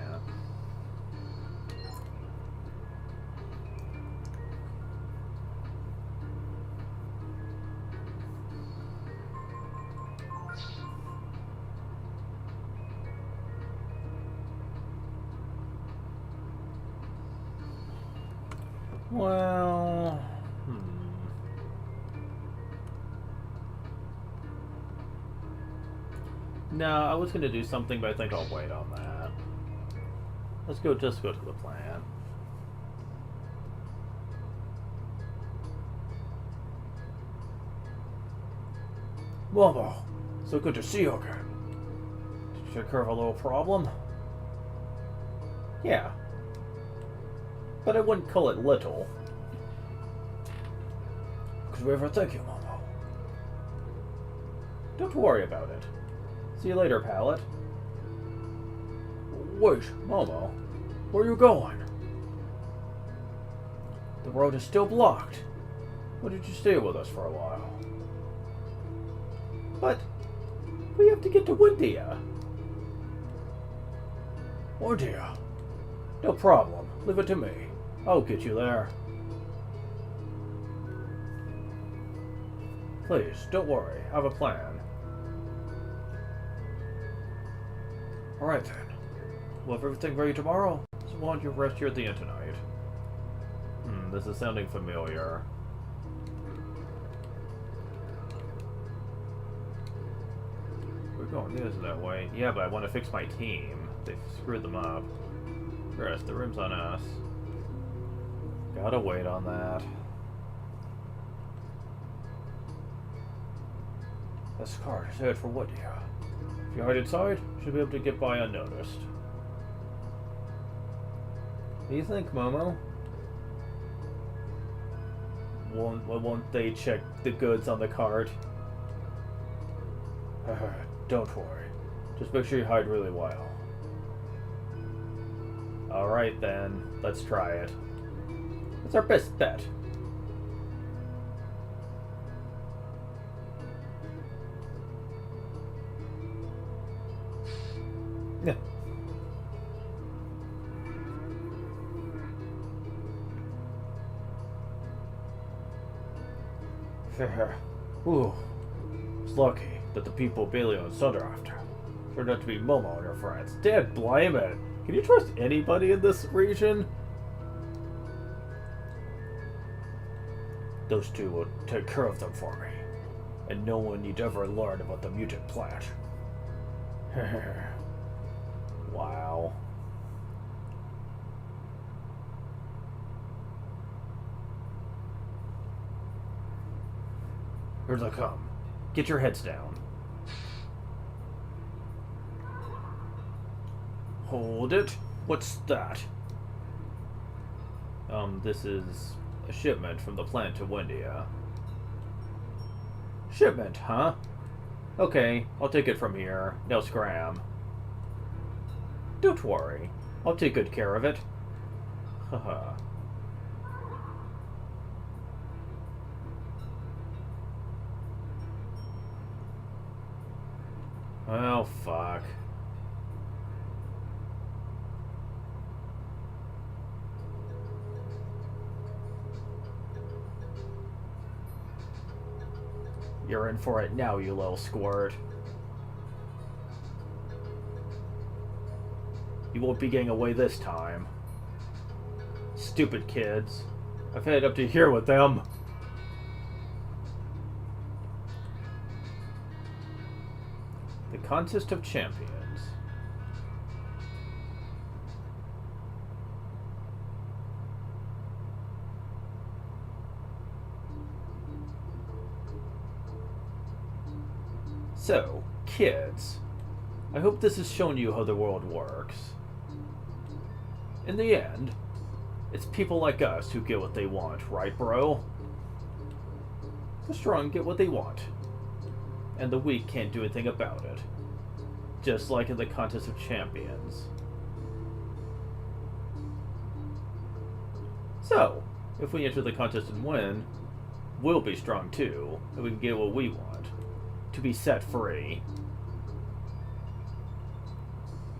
Well, no, I was going to do something, but I think I'll wait on that. Just go to the plant. Momo, so good to see you again. Did you take care of a little problem? Yeah. But I wouldn't call it little. Could we ever thank you, Momo? Don't worry about it. See you later, Pallet. Wait, Momo. Where are you going? The road is still blocked. Why did you stay with us for a while? But we have to get to Windia. Windia? No problem. Leave it to me. I'll get you there. Please, don't worry. I have a plan. Alright then. We'll have everything ready tomorrow, so why don't you rest here at the inn tonight? This is sounding familiar. We're going that way. Yeah, but I want to fix my team. They screwed them up. Rest, the room's on us. Gotta wait on that. This card is headed for Windia. If you hide inside, you should be able to get by unnoticed. What do you think, Momo? Won't they check the goods on the card? Don't worry. Just make sure you hide really well. Alright then, let's try it. It's our best bet. Yeah. Ooh. It's lucky that the people Bailey and Sunder after turned out to be Momo and her friends. Dad blame it. Can you trust anybody in this region? Those two will take care of them for me. And no one need ever learn about the mutant plant. Wow. Here they come. Get your heads down. Hold it. What's that? This is a shipment from the plant to Windia. Shipment, huh? Okay, I'll take it from here. No scram. Don't worry. I'll take good care of it. Haha. Oh, fuck. You're in for it now, you little squirt. You won't be getting away this time. Stupid kids. I've had it up to here with them. The Contest of Champions. So, kids, I hope this has shown you how the world works. In the end, it's people like us who get what they want, right, bro? The strong get what they want, and the weak can't do anything about it. Just like in the Contest of Champions. So, if we enter the contest and win, we'll be strong too, and we can get what we want. To be set free.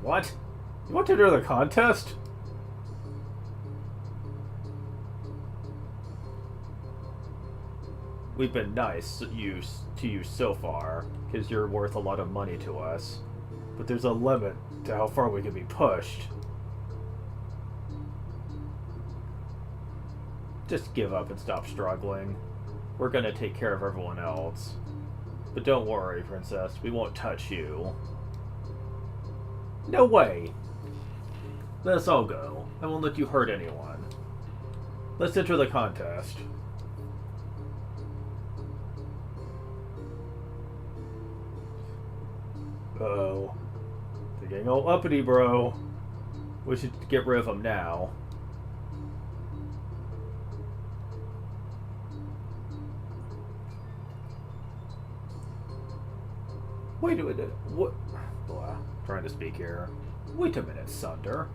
What? You want to enter the contest? We've been nice to you so far, because you're worth a lot of money to us. But there's a limit to how far we can be pushed. Just give up and stop struggling. We're gonna take care of everyone else. But don't worry, Princess, we won't touch you. No way! Let us all go. I won't let you hurt anyone. Let's enter the contest. Uh-oh. They're getting all uppity, bro. We should get rid of them now. Wait a minute. What? Blah. Trying to speak here. Wait a minute, Sunder.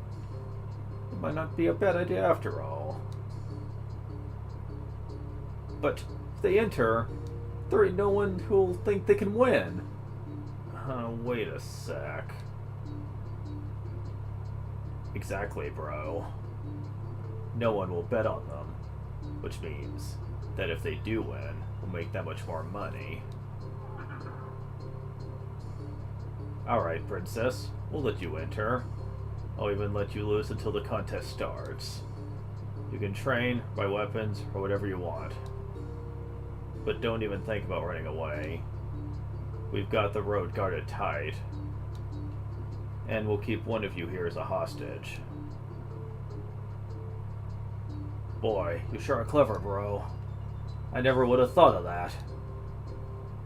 It might not be a bad idea after all. But if they enter, there ain't no one who'll think they can win. Wait a sec. Exactly, bro. No one will bet on them. Which means that if they do win, we'll make that much more money. Alright, Princess. We'll let you enter. I'll even let you lose until the contest starts. You can train, buy weapons, or whatever you want. But don't even think about running away. We've got the road guarded tight. And we'll keep one of you here as a hostage. Boy, you sure are clever, bro. I never would have thought of that.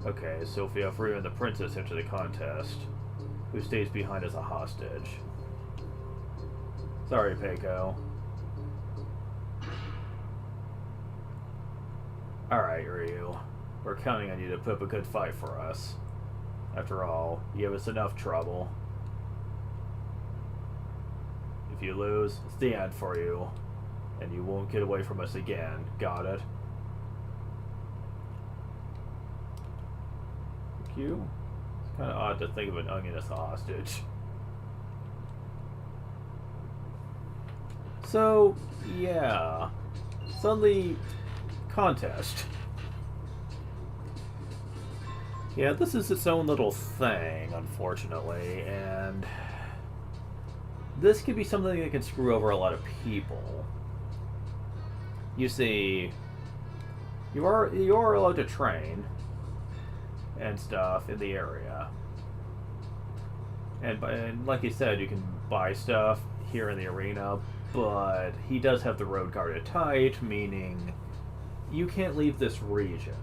Okay, so if we have Ryu and the Princess enter the contest, who stays behind as a hostage? Sorry, Peiko. Alright, Ryu. We're counting on you to put up a good fight for us. After all, you gave us enough trouble. If you lose, it's the end for you. And you won't get away from us again. Got it? Thank you. It's kind of odd to think of an onion as a hostage. So, yeah. Suddenly, contest. Yeah, this is its own little thing, unfortunately, and this could be something that can screw over a lot of people. You see, you are allowed to train and stuff in the area, and like you said, you can buy stuff here in the arena, but he does have the road guarded tight, meaning you can't leave this region.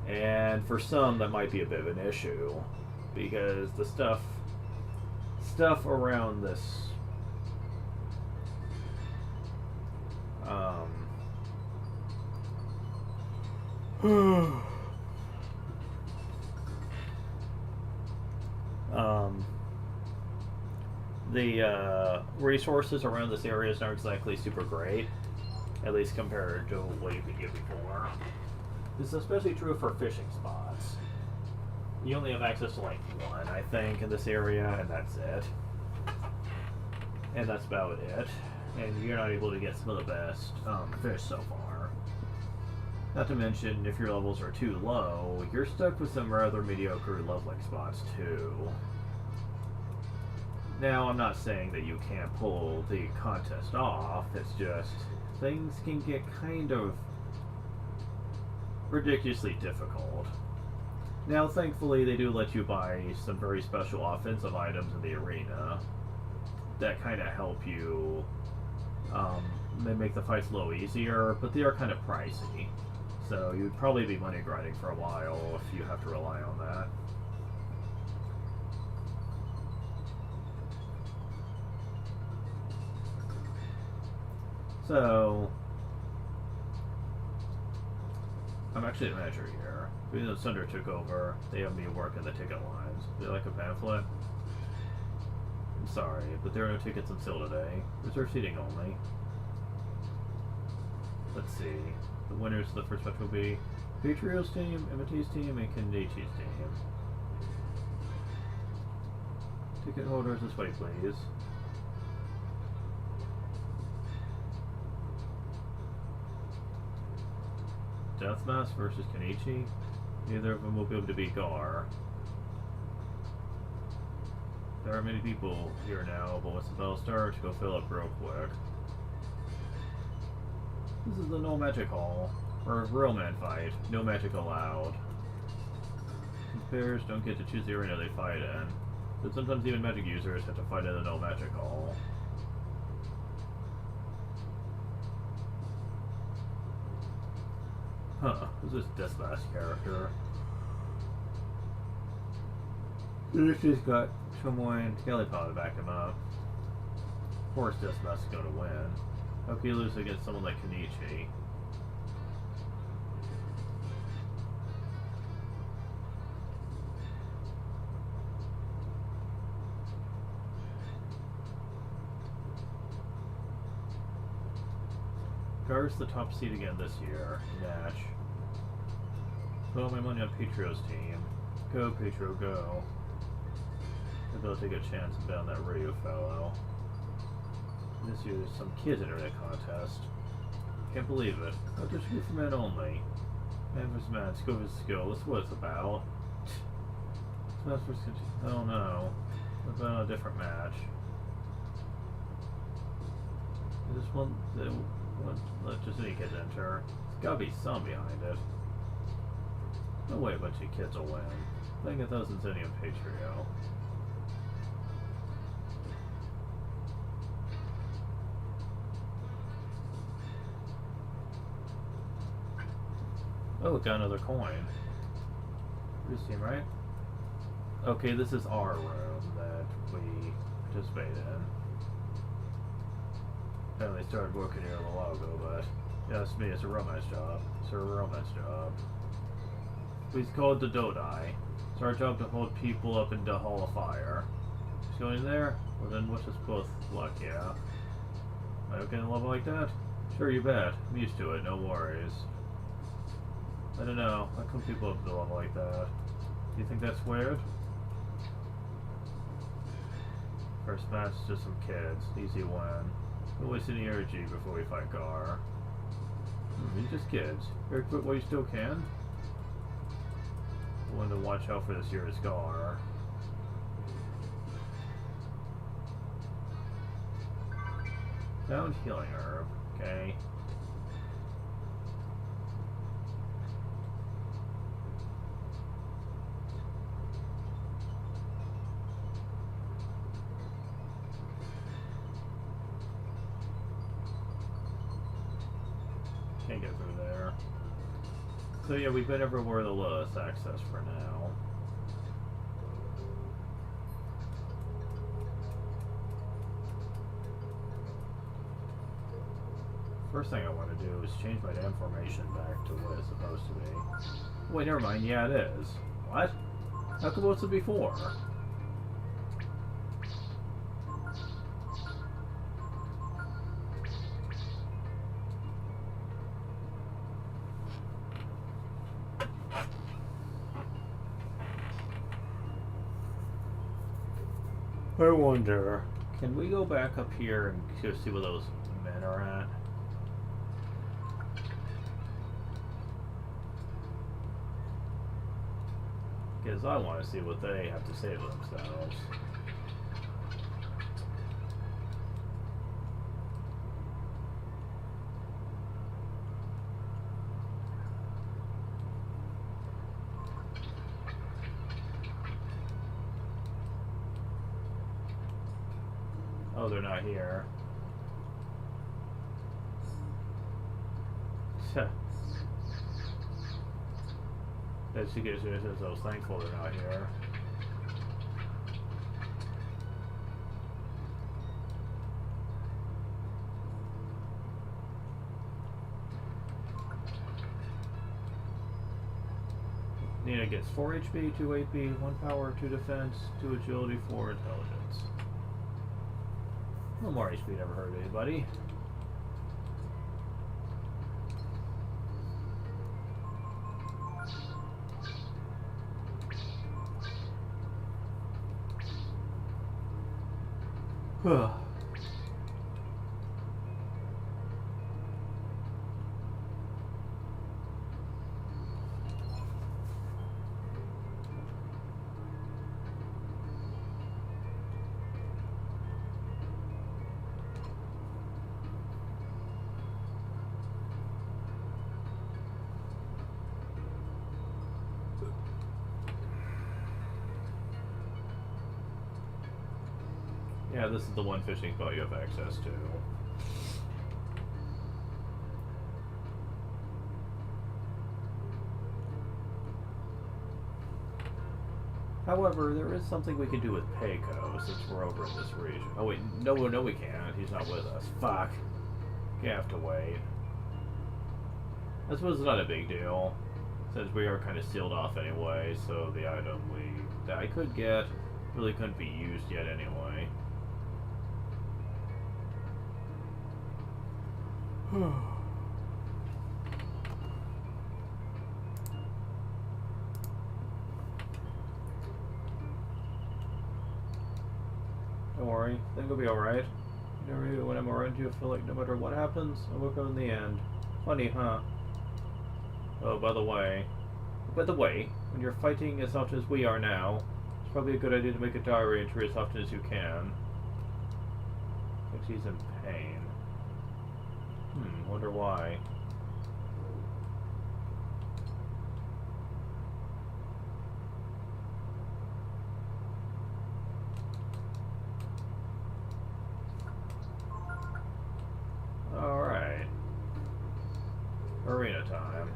And for some, that might be a bit of an issue, because the stuff stuff around this the resources around this area aren't exactly super great, at least compared to what you could get before. This is especially true for fishing spots. You only have access to like one, I think, in this area, and that's it. And that's about it. And you're not able to get some of the best fish so far. Not to mention, if your levels are too low, you're stuck with some rather mediocre leveling spots too. Now, I'm not saying that you can't pull the contest off, it's just things can get kind of ridiculously difficult. Now, thankfully, they do let you buy some very special offensive items in the arena that kind of help you. They make the fights a little easier, but they are kind of pricey. So you'd probably be money grinding for a while if you have to rely on that. So, I'm actually a manager here. Even though Sunder took over, they have me work in the ticket lines. Do you like a pamphlet? I'm sorry, but there are no tickets on sale today. Reserved seating only. Let's see. The winners of the first match will be Patrio's team, Emmeti's team, and Kendichi's team. Ticket holders, this way, please. Deathmask versus Kenichi. Neither of them will be able to beat Gar. There are many people here now, but once the battle starts, go fill up real quick. This is the no magic hall. For a real man fight, no magic allowed. Players don't get to choose the arena they fight in, but sometimes even magic users have to fight in the no magic hall. Huh, who's this Deathmask character? This just got someone Skellypod to back him up. Of course Deathmask is going to win. How can you lose against someone like Kenichi? Gar's the top seed again this year. Nash. Put all my money on Petrio's team. Go, Petro, go. Maybe I'll take a chance and bet on that radio fellow. This year there's some kids internet contest. Can't believe it. Not just good for men only. Man vs. man, skill vs. skill. That's what it's about. Smash vs. I don't know. What about a different match? I just want the. Let just any kids enter. There's gotta be some behind it. No way a bunch of kids will win. Playing 1,000 Zenium Patrio. Oh, got another coin. This team, right? Okay, this is our room that we participate in. Apparently started working here a little while ago, but yeah, it's me. It's a romance job. It's a romance job. Please call it the Dodai. It's our job to hold people up in the Hall of Fire. Just going in there? Well, then wish us both luck, yeah. Am I okay in a level like that? Sure, you bet. I'm used to it. No worries. I don't know. How come people up to a level like that? Do you think that's weird? First match, just some kids. Easy win. Don't waste any energy before we fight Gar. You're just kids. Better quit while you still can. The one to watch out for this year is Gar. Found healing herb. Okay. Can't get through there. So yeah, we've been everywhere the lowest access for now. First thing I want to do is change my damn formation back to what it's supposed to be. Wait, never mind. Yeah, it is. What? How come it wasn't before? I wonder, can we go back up here and just see where those men are at? Because I want to see what they have to say for themselves. Oh, they're not here. That she gets says I was thankful they're not here. Nina gets 4 HP, 2 AP, 1 power, 2 defense, 2 agility, 4 intelligence. No more HP never hurt anybody. Huh. Yeah, this is the one fishing spot you have access to. However, there is something we can do with Payco since we're over in this region. Oh wait, no we can't. He's not with us. Fuck. You have to wait. I suppose it's not a big deal, since we are kind of sealed off anyway, so the item that I could get really couldn't be used yet anyway. Don't worry, I think it'll be alright. When I'm around you, I feel like no matter what happens, I'll work on the end. Funny, huh? Oh, by the way, when you're fighting as often as we are now, it's probably a good idea to make a diary entry as often as you can. Thinks he's in pain. Wonder why. Alright. Arena time.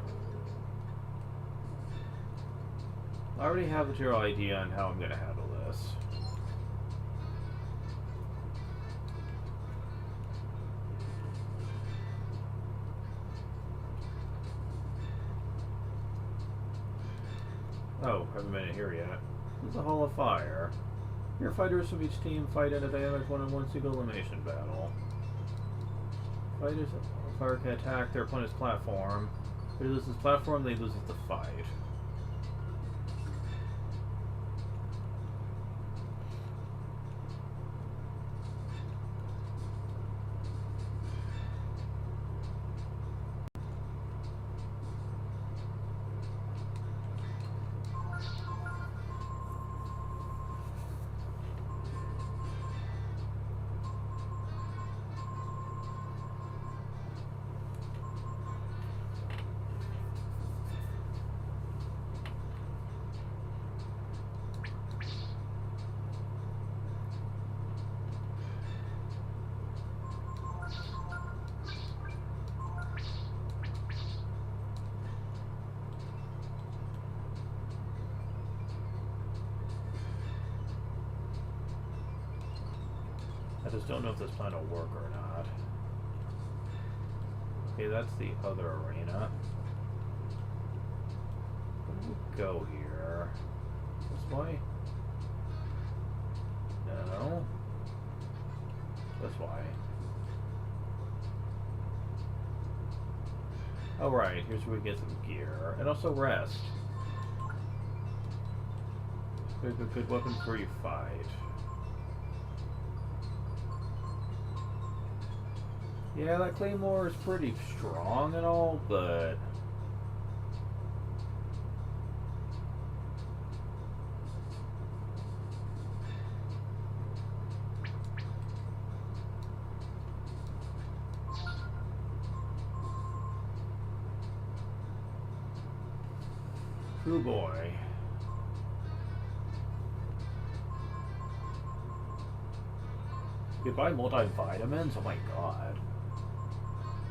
I already have a general idea on how I'm going to handle this. Oh, haven't made it here yet. This is a Hall of Fire. Your fighters from each team fight in a dynamic one-on-one single elimination battle. Fighters of Fire can attack their opponent's platform. If they lose this platform, they lose the fight. I just don't know if this plan will work or not. Okay, that's the other arena. Where do we go here? This way? No. This way. Oh right, here's where we get some gear. And also rest. Good weapon before you fight. Yeah, that claymore is pretty strong and all, but... oh boy. You buy multivitamins? Oh my god.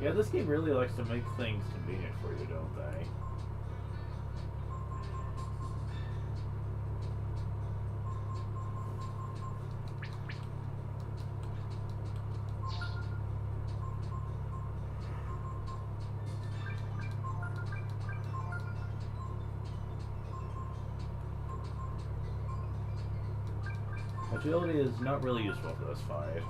Yeah, this game really likes to make things convenient for you, don't they? Agility is not really useful for this fight.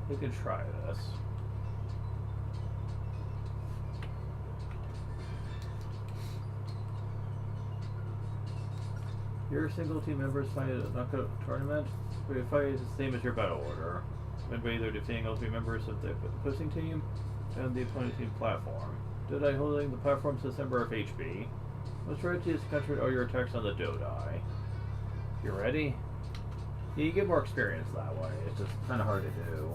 We could try this. Your single team members fight at a knockout tournament. We fight is the same as your battle order. Win by either defeating all 3 members of the opposing team and the opponent team platform. Dodai holding the platform says number of HP. The strategy is to concentrate all your attacks on the Dodai. You ready? Yeah, you get more experience that way. It's just kind of hard to do.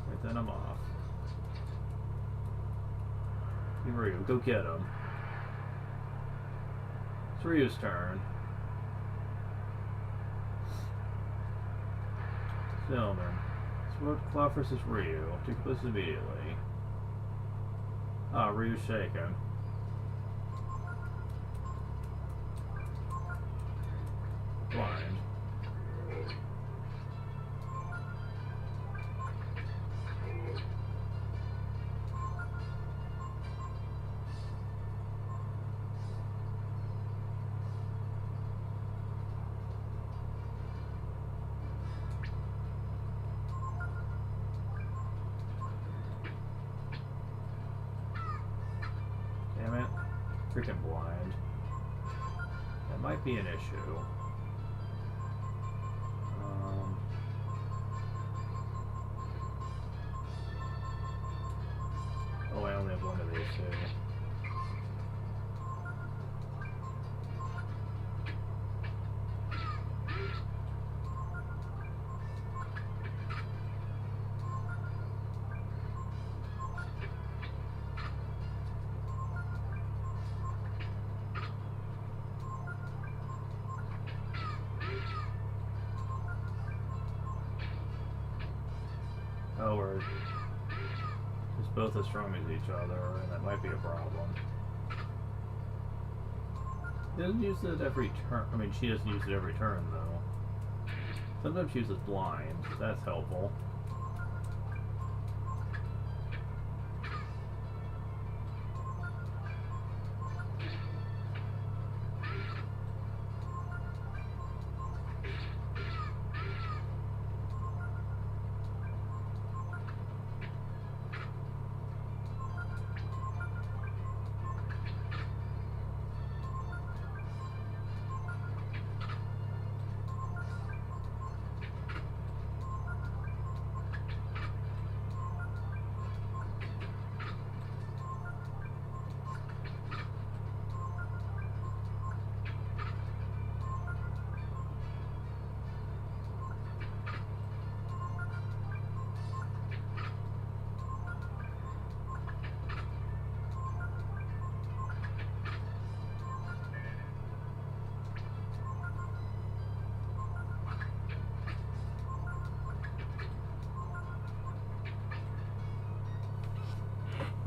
Right then I'm off. Hey Ryu, go get him. It's Ryu's turn. Gentlemen, Sword Claw versus Ryu. Take place immediately. Ah, Ryu's shaken. Blind. Damn it. Freaking blind. That might be an issue. Oh, I only have one of these two. Oh, we're just both as strong as each other, and that might be a problem. He doesn't use it every turn. I mean, she doesn't use it every turn, though. Sometimes she uses blind. That's helpful.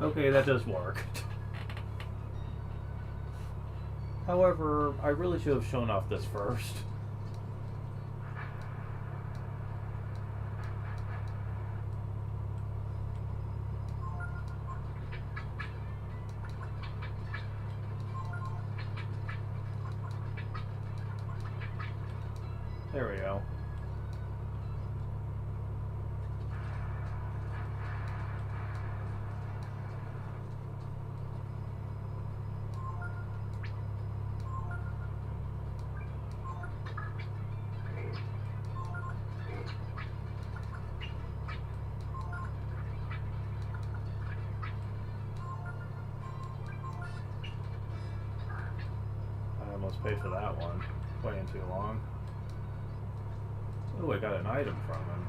Okay, that does work. However, I really should have shown off this first. There we go. I almost paid for that one. Waiting too long. Oh, I got an item from him.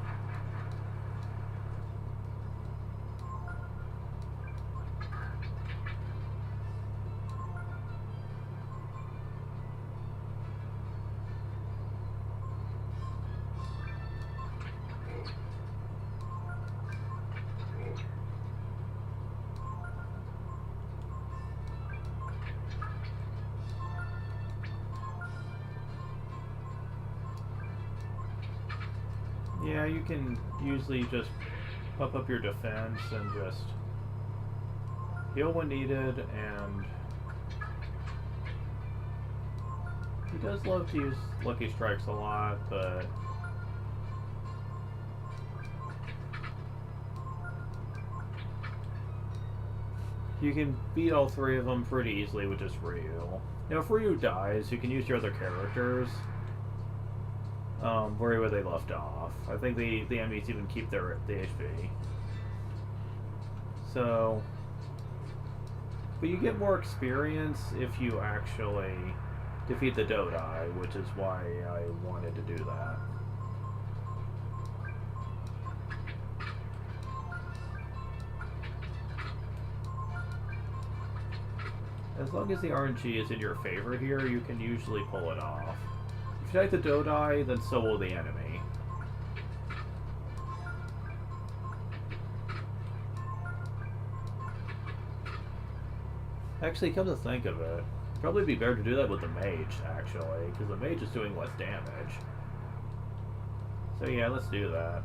Yeah, you can usually just pump up your defense and just heal when needed, and he does love to use Lucky Strikes a lot, but you can beat all three of them pretty easily with just Ryu. Now, if Ryu dies, you can use your other characters. Where they left off. I think the enemies even keep the HP. So, but you get more experience if you actually defeat the Dodai, which is why I wanted to do that. As long as the RNG is in your favor here, you can usually pull it off. If you fight the Dodai, then so will the enemy. Actually, come to think of it, it'd probably be better to do that with the mage, actually, because the mage is doing less damage. So yeah, let's do that.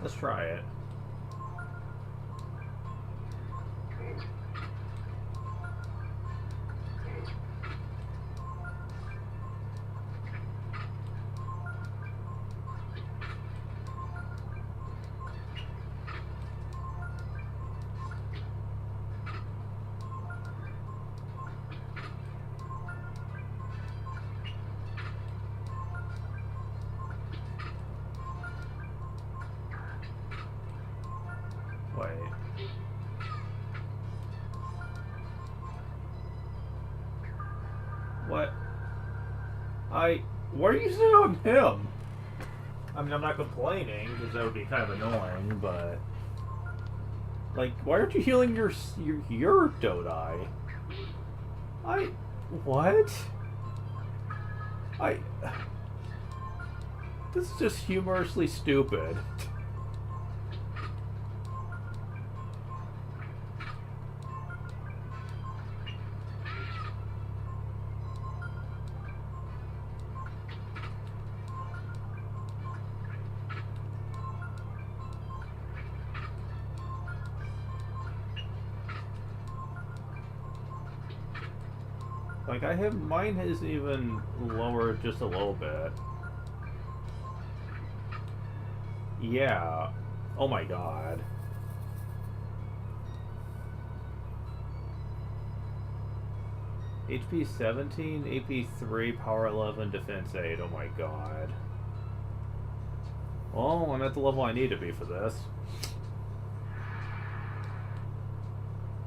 Let's try it. Wait. What? Why are you saying on him? I mean, I'm not complaining, because that would be kind of annoying, but... Like, why aren't you healing your Dodai? What? This is just humorously stupid. Like, mine is even lower just a little bit. Yeah. Oh my god. HP 17, AP 3, power 11, defense 8. Oh my god. Well, I'm at the level I need to be for this.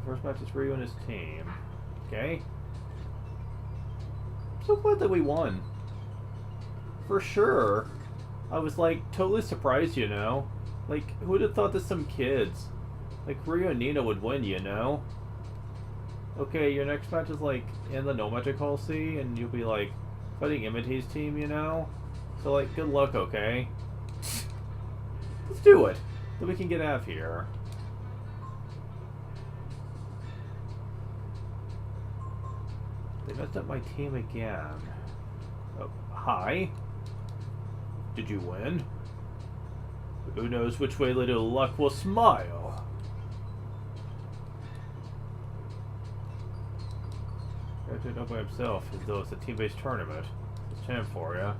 First match is Ryu and his team. Okay. I'm so glad that we won. For sure. I was like totally surprised, you know? Like, who would have thought that some kids like Ryu and Nina would win, you know? Okay, your next match is like in the No Magic Hall C, and you'll be like fighting Imity's team, you know? So like, good luck, okay? Let's do it! So we can get out of here. They messed up my team again. Oh, hi? Did you win? Who knows which way little luck will smile? Got to know by himself as though it's a team-based tournament. It's a champ for ya.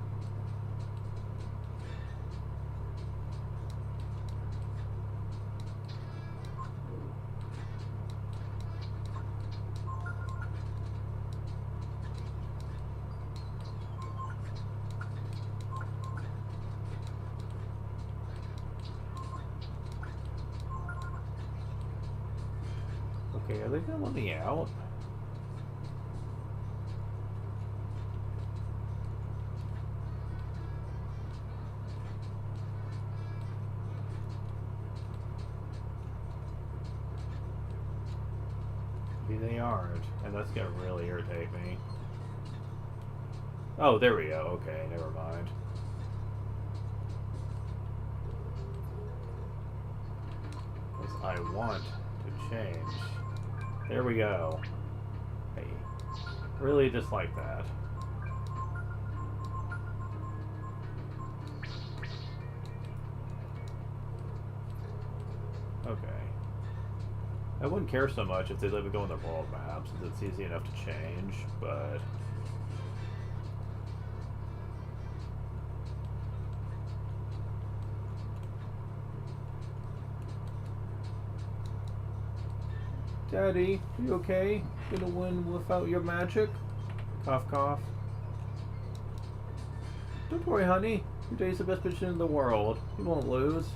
Okay, are they gonna let me out? Maybe they aren't, and that's gonna really irritate me. Oh, there we go. Okay, never mind. Because I want to change. There we go. Hey, really just like that. Okay. I wouldn't care so much if they let me go on the world map, since it's easy enough to change, but... Daddy, you okay? Gonna win without your magic? Cough, cough. Don't worry, honey. Your day's the best position in the world. You won't lose.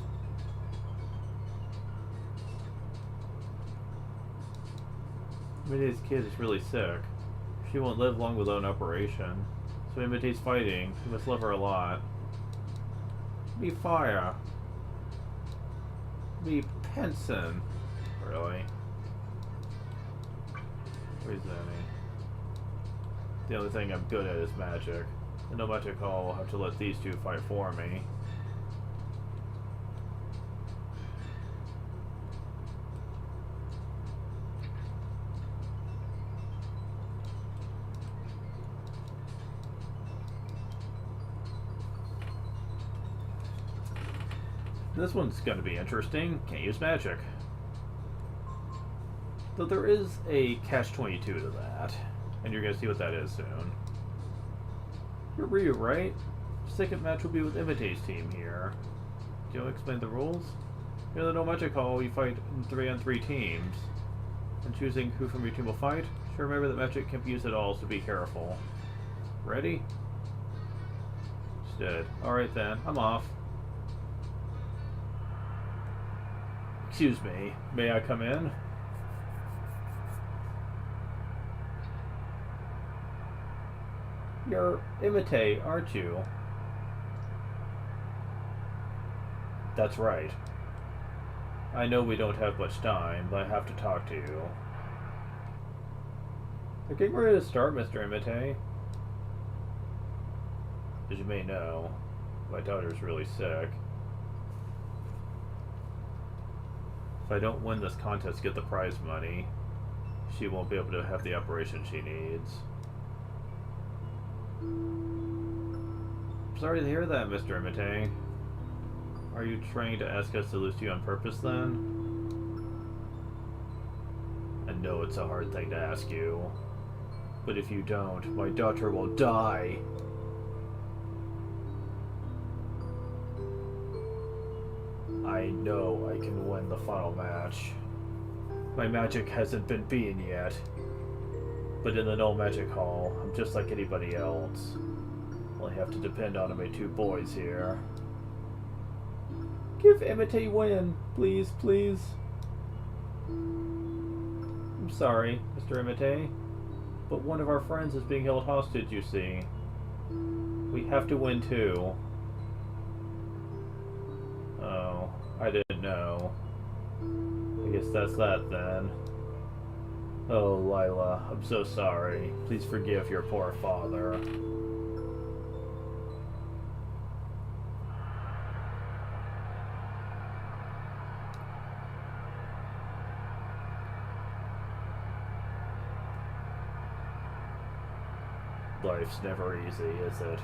Imity's kid is really sick. She won't live long without an operation. So Imity's fighting. You must love her a lot. Be fire. Be Penson. Really? Where's Zanny? The only thing I'm good at is magic. And no magic hall will have to let these two fight for me. This one's going to be interesting. Can't use magic. Though there is a catch-22 to that. And you're going to see what that is soon. You're Ryu, right? Second match will be with Imity's team here. Do you want to explain the rules? In the No Magic Hall, you fight in 3-on-3 teams. And choosing who from your team will fight, sure remember that magic can't be used at all, so be careful. Ready? Just did. Alright then, I'm off. Excuse me, may I come in? You're Imite, aren't you? That's right. I know we don't have much time, but I have to talk to you. We're getting ready to start, Mr. Imite. As you may know, my daughter's really sick. If I don't win this contest, get the prize money, she won't be able to have the operation she needs. Sorry to hear that, Mr. Imite. Are you trying to ask us to lose you on purpose, then? I know it's a hard thing to ask you, but if you don't, my daughter will die. I know I can win the final match. My magic hasn't been beaten yet. But in the No Magic Hall, I'm just like anybody else. Only have to depend on my two boys here. Give Imite win, please, please. I'm sorry, Mr. Imite, but one of our friends is being held hostage, you see. We have to win too. Oh, I didn't know. I guess that's that then. Oh, Lila, I'm so sorry. Please forgive your poor father. Life's never easy, is it?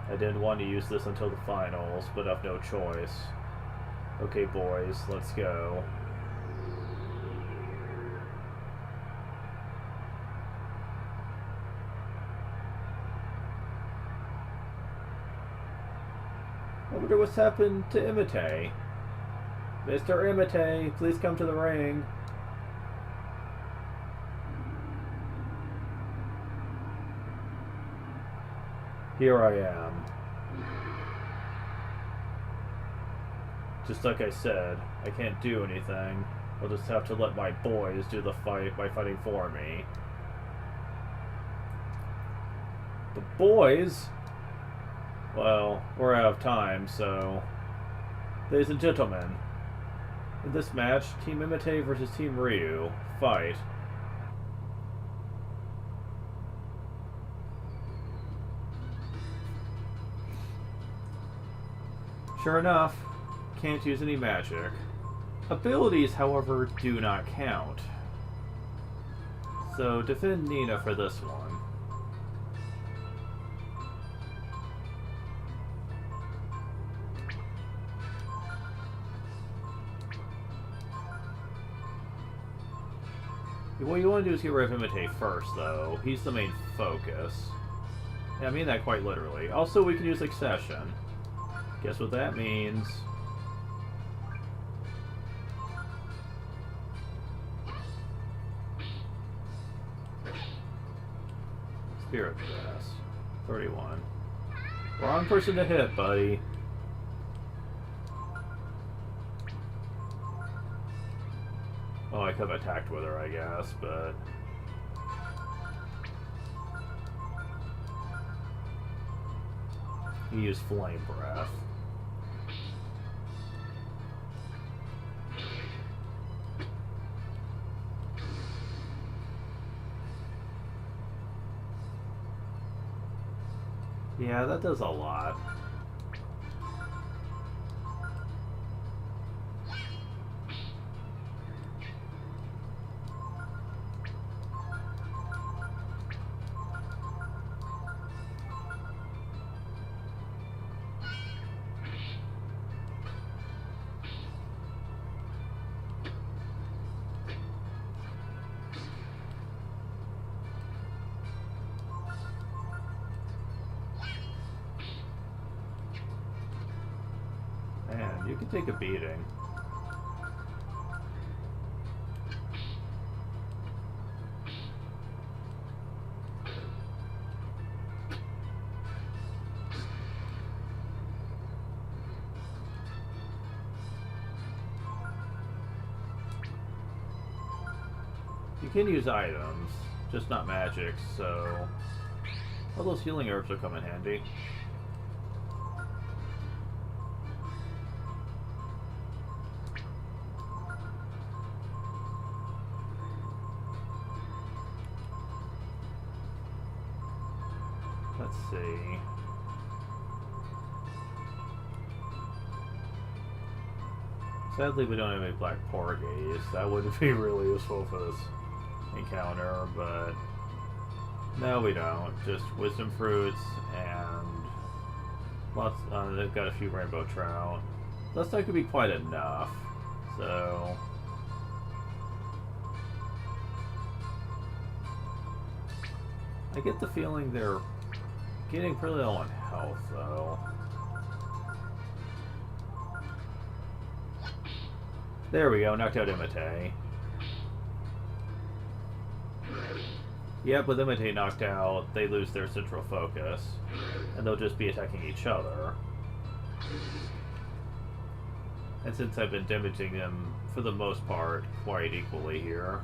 I didn't want to use this until the finals, but I've no choice. Okay, boys, let's go. I wonder what's happened to Imite. Mr. Imite, please come to the ring. Here I am. Just like I said, I can't do anything. I'll just have to let my boys do the fight by fighting for me. The boys? Well, we're out of time, so... Ladies and gentlemen, in this match, Team Imite versus Team Ryu. Fight. Sure enough, can't use any magic. Abilities, however, do not count. So defend Nina for this one. What you want to do is get rid of Imite first, though. He's the main focus. Yeah, I mean that quite literally. Also, we can use Accession. Guess what that means? Spirit Pass. 31. Wrong person to hit, buddy. Oh, I could have attacked with her, I guess, but... He used Flame Breath. Yeah, that does a lot. Man, you can take a beating. You can use items, just not magic, so all those healing herbs will come in handy. Let's see. Sadly, we don't have any black porgies. That would be really useful for this encounter, but no, we don't. Just wisdom fruits and lots. They've got a few rainbow trout. That's not gonna be quite enough. So I get the feeling they're getting pretty low on health, though. There we go, knocked out Imite. Yep, with Imite knocked out, they lose their central focus, and they'll just be attacking each other. And since I've been damaging them, for the most part, quite equally here.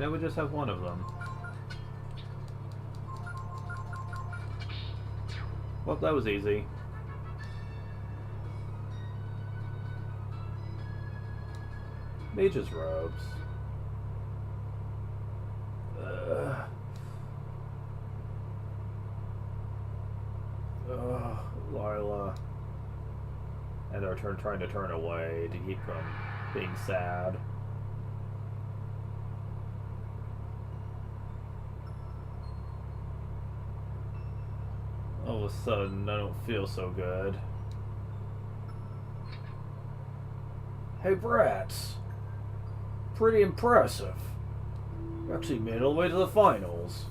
And I would just have one of them. Well, that was easy. Mage's robes. Lila. And they're trying to turn away to keep from being sad. All of a sudden, I don't feel so good. Hey, brats. Pretty impressive. You actually made it all the way to the finals.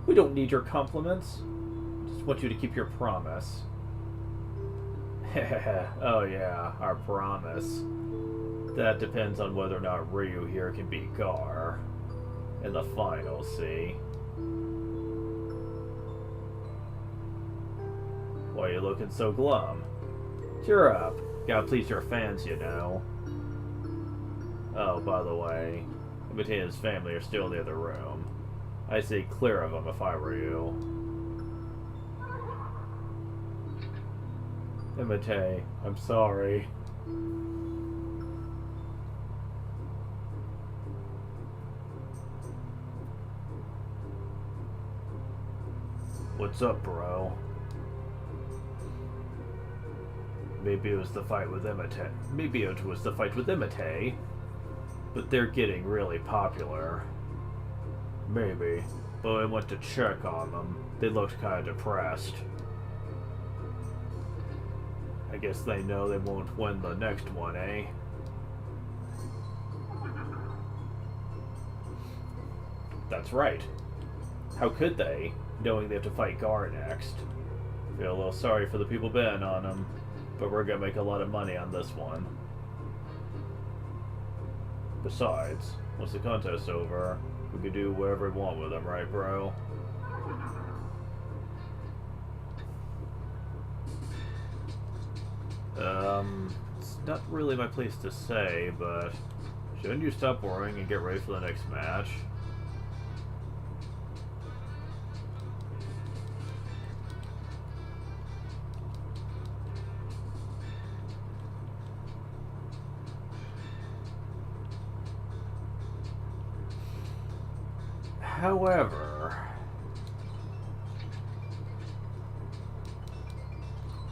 We don't need your compliments. Just want you to keep your promise. Oh yeah, our promise. That depends on whether or not Ryu here can beat Gar in the finals, see? Why are you looking so glum? Cheer up. Gotta please your fans, you know. Oh, by the way, Imite and his family are still in the other room. I'd stay clear of them if I were you. Imite, I'm sorry. What's up, bro? Maybe it was the fight with Imite. Maybe it was the fight with Imite. But they're getting really popular. Maybe. But I went to check on them. They looked kind of depressed. I guess they know they won't win the next one, eh? That's right. How could they, knowing they have to fight Gar next? Feel a little sorry for the people betting on them, but we're gonna make a lot of money on this one. Besides, once the contest's over, we can do whatever we want with them, right, bro? It's not really my place to say, but shouldn't you stop worrying and get ready for the next match? However,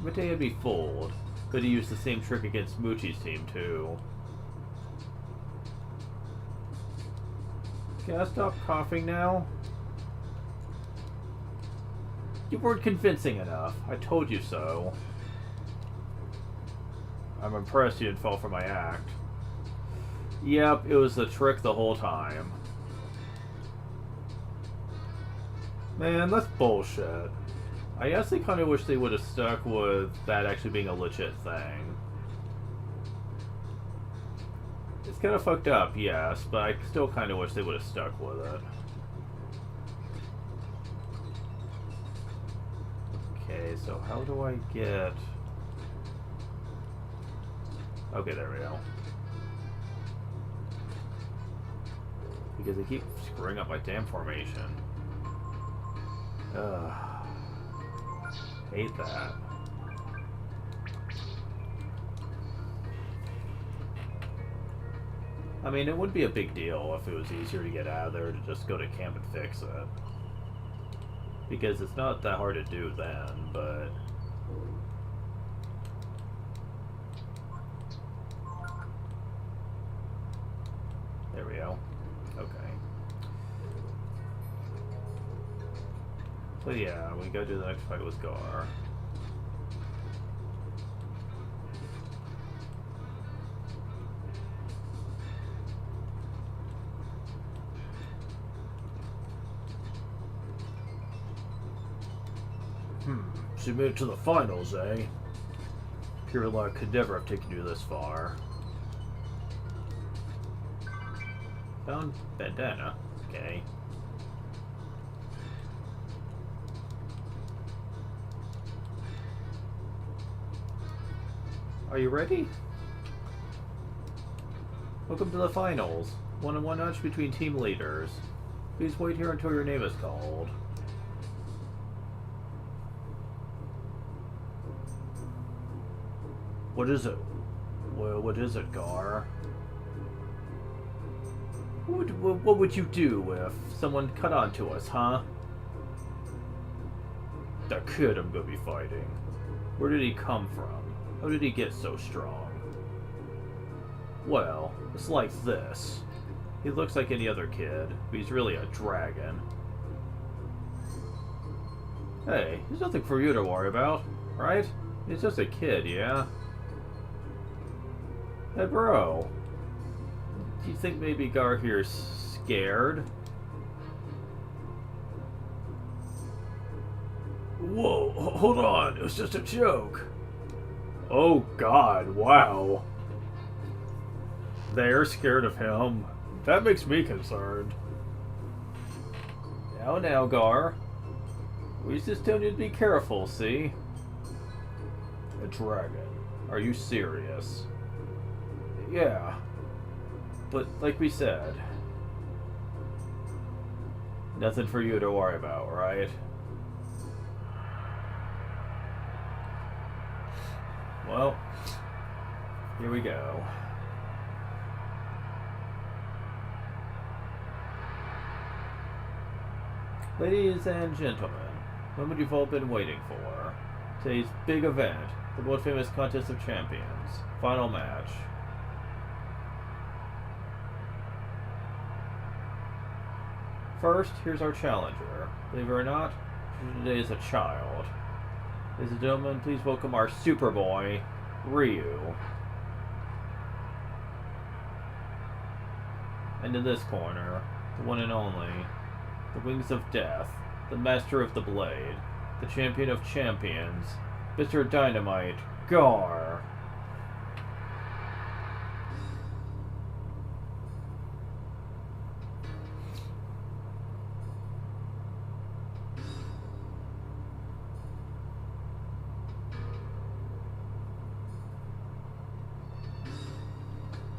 Imite had me fooled, but he used the same trick against Muchi's team too. Can I stop coughing now? You weren't convincing enough. I told you so. I'm impressed you didn't fall for my act. Yep, it was the trick the whole time. Man, that's bullshit. I honestly kind of wish they would have stuck with that actually being a legit thing. It's kind of fucked up, yes, but I still kind of wish they would have stuck with it. Okay, so how do I get... Okay, there we go. Because they keep screwing up my damn formation. Ugh. Hate that. I mean, it would be a big deal if it was easier to get out of there to just go to camp and fix it. Because it's not that hard to do then, but... There we go. Okay. So yeah, we go do the next fight with Gar. She made it to the finals, eh? Pure luck could never have taken you this far. Found bandana. Okay. Are you ready? Welcome to the finals. One-on-one match between team leaders. Please wait here until your name is called. What is it? What is it, Gar? What would you do if someone cut onto us, huh? That kid I'm gonna be fighting. Where did he come from? How did he get so strong? Well, it's like this. He looks like any other kid, but he's really a dragon. Hey, there's nothing for you to worry about, right? He's just a kid, yeah? Hey, bro. Do you think maybe Gar here's scared? Whoa, hold on. It was just a joke. Oh, God, wow. They're scared of him. That makes me concerned. Now, Gar. We just don't need to be careful, see? A dragon. Are you serious? Yeah. But, like we said, nothing for you to worry about, right? Well, here we go. Ladies and gentlemen, moment you've all been waiting for. Today's big event, the world famous Contest of Champions. Final match. First, here's our challenger. Believe it or not, today is a child. Ladies and gentlemen, please welcome our Superboy, Ryu. And in this corner, the one and only, the Wings of Death, the Master of the Blade, the Champion of Champions, Mr. Dynamite, Gar.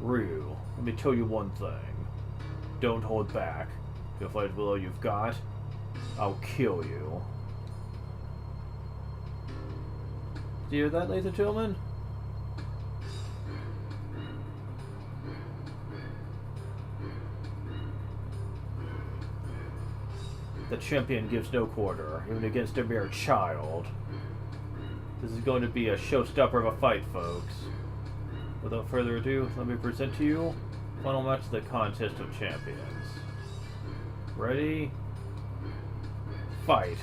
Ryu, let me tell you one thing. Don't hold back. If you fight with all you've got, I'll kill you. Do you hear that, ladies and gentlemen? The champion gives no quarter, even against a mere child. This is going to be a showstopper of a fight, folks. Without further ado, let me present to you final match of the Contest of Champions. Ready? Fight.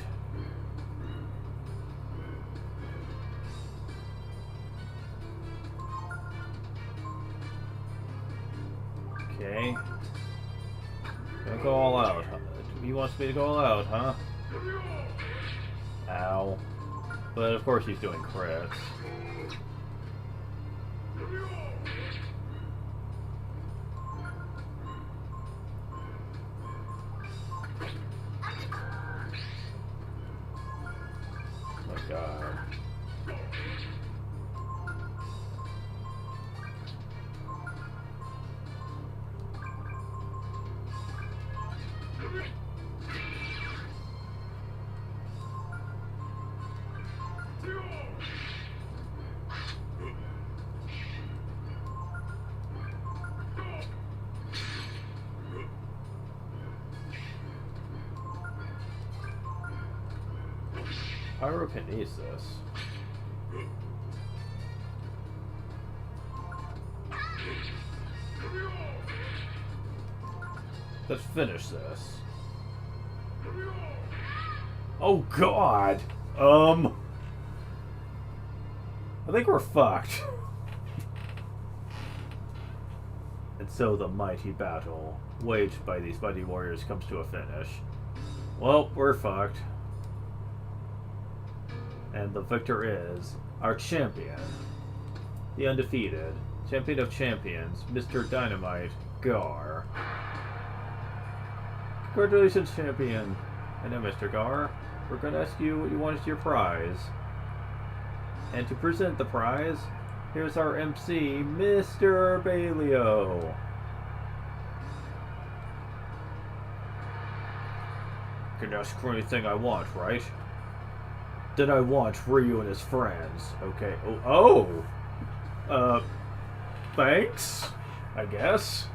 Okay. Gonna go all out. He wants me to go all out, huh? Ow. But of course he's doing crits. God. Pyrokinesis. Let's finish this. Oh God! I think we're fucked. And so the mighty battle waged by these mighty warriors comes to a finish. Well, we're fucked. And the victor is our champion, the undefeated champion of champions, Mr. Dynamite, Gar. Congratulations, champion. And now, Mr. Gar, we're going to ask you what you want as your prize. And to present the prize, here's our MC, Mr. Bailio. Can ask for anything I want, right? Then I want Ryu and his friends. Okay. Thanks? I guess?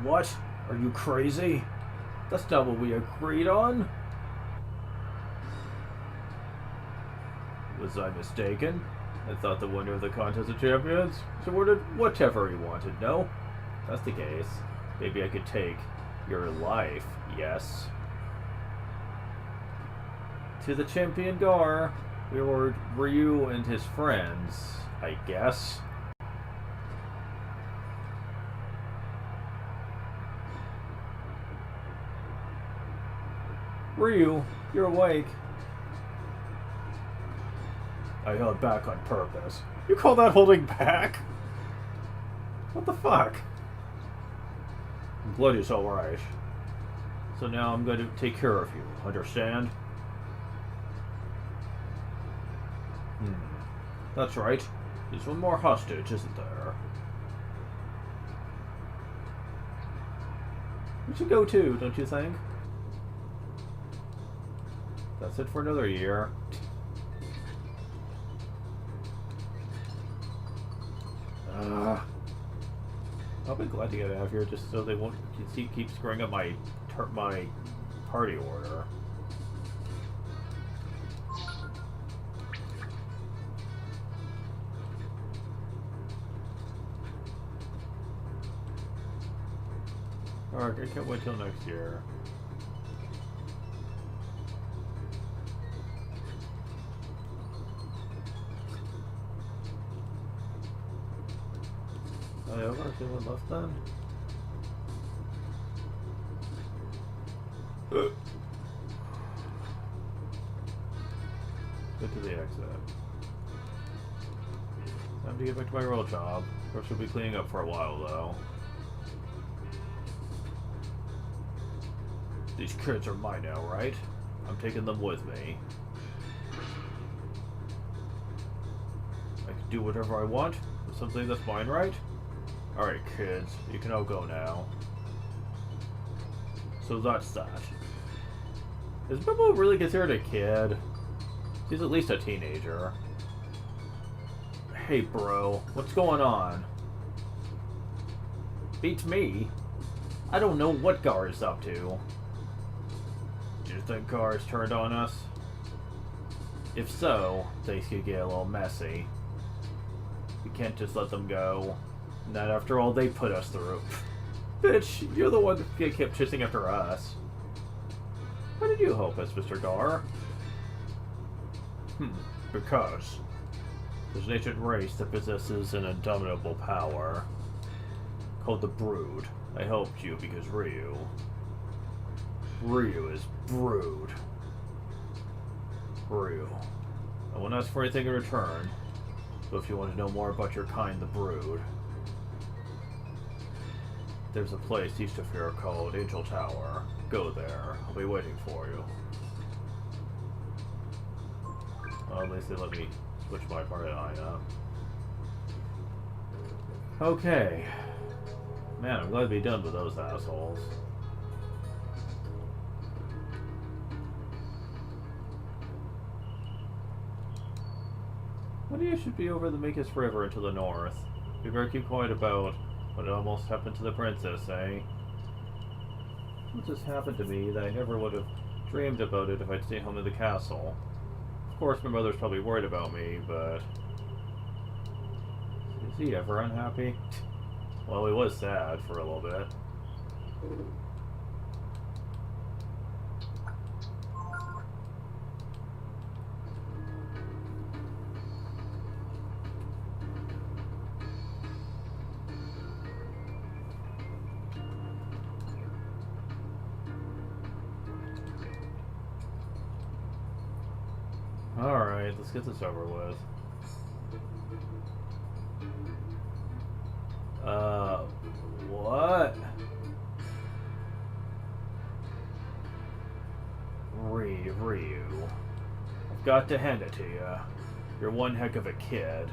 What? Are you crazy? That's not what we agreed on. Was I mistaken? I thought the winner of the Contest of Champions was awarded whatever he wanted, no? If that's the case. Maybe I could take your life, yes. To the champion Gar, we award Ryu and his friends, I guess. Ryu, you're awake. I held back on purpose. You call that holding back? What the fuck? I'm glad it's alright. So now I'm going to take care of you, understand? That's right. There's one more hostage, isn't there? We should go too, don't you think? That's it for another year. I'll be glad to get out of here just so they won't keep screwing up my party order. Alright, I can't wait till next year. Are they over? Is anyone left then? Get to the exit. Time to get back to my real job. First, we'll be cleaning up for a while, though. These kids are mine now, right? I'm taking them with me. I can do whatever I want with something that's mine, right? Alright, kids, you can all go now. So that's that. Is Bimbo really considered a kid? He's at least a teenager. Hey, bro, what's going on? Beats me. I don't know what Gar is up to. Do you think Gar has turned on us? If so, things could get a little messy. We can't just let them go. Not after all they put us through. Bitch, you're the one that kept chasing after us. Why did you help us, Mr. Gar? Because there's an ancient race that possesses an indomitable power called the Brood. I helped you because Ryu is Brood. Ryu. I won't ask for anything in return, but if you want to know more about your kind, the Brood, there's a place east of here called Angel Tower. Go there. I'll be waiting for you. Well, at least they let me switch my party line up. Okay. Man, I'm glad to be done with those assholes. What do you should be over the Makus River to the north? We better keep quiet about what almost happened to the princess, eh? What just happened to me that I never would have dreamed about it if I'd stayed home in the castle? Of course, my mother's probably worried about me, but is he ever unhappy? Well, he was sad for a little bit. Alright, let's get this over with. What? Ryu. I've got to hand it to you. You're one heck of a kid.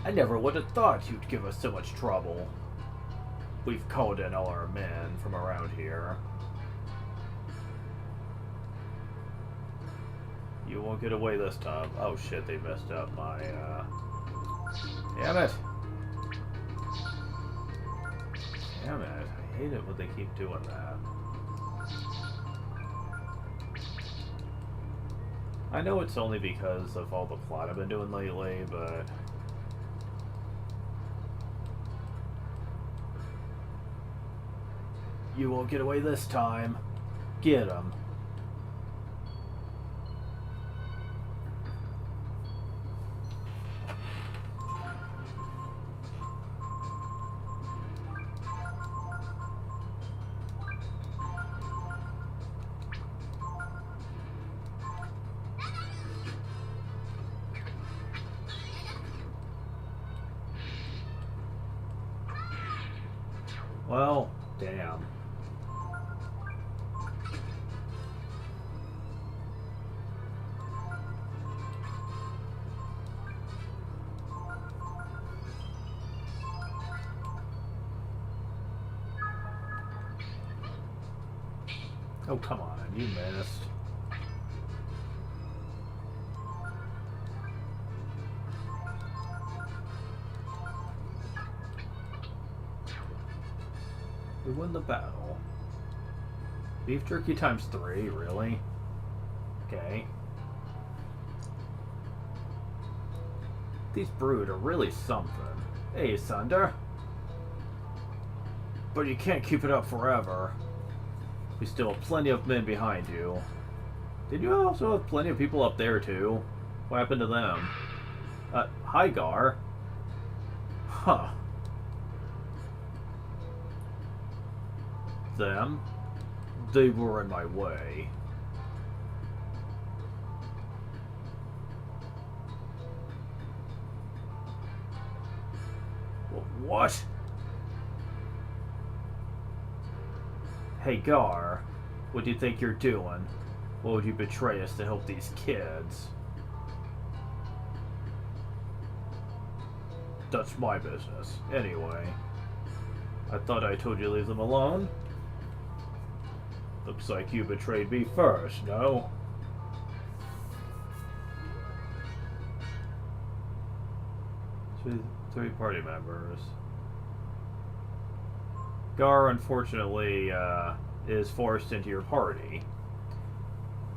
I never would have thought you'd give us so much trouble. We've called in all our men from around here. You won't get away this time. Oh shit, they messed up my, Damn it! Damn it. I hate it when they keep doing that. I know it's only because of all the plot I've been doing lately, but... You won't get away this time. Get him. Well, damn. Oh, come on, you missed. We won the battle. Beef jerky times 3, really? Okay. These brood are really something. Hey, Sunder. But you can't keep it up forever. We still have plenty of men behind you. Did you also have plenty of people up there, too? What happened to them? Hi, Gar. Huh. Them? They were in my way. What? Hey, Gar, what do you think you're doing? Why would you betray us to help these kids? That's my business. Anyway, I thought I told you to leave them alone. Looks like you betrayed me first, no? Three party members. Gar, unfortunately, is forced into your party.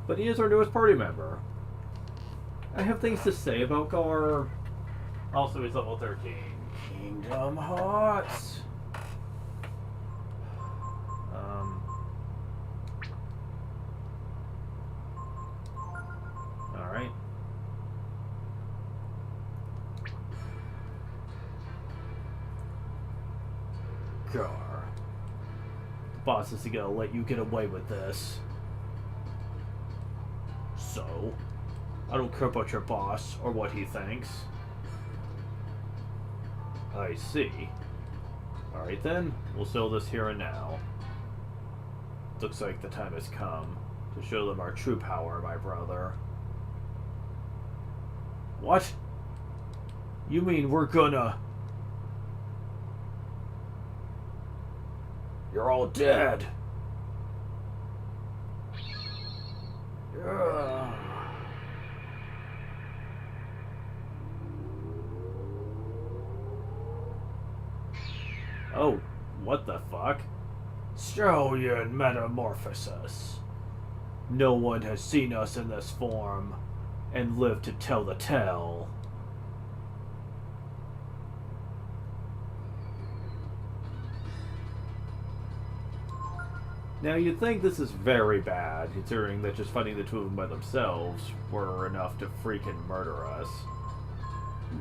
But he is our newest party member. I have things to say about Gar. Also, he's level 13. Kingdom Hearts! Alright. Gar. The boss isn't gonna let you get away with this. So? I don't care about your boss or what he thinks. I see. Alright then, we'll settle this here and now. Looks like the time has come to show them our true power, my brother. What? You mean we're gonna... You're all dead. Ugh. Oh, what the fuck? Stallion metamorphosis. No one has seen us in this form and lived to tell the tale. Now, you'd think this is very bad, considering that just fighting the two of them by themselves were enough to freaking murder us.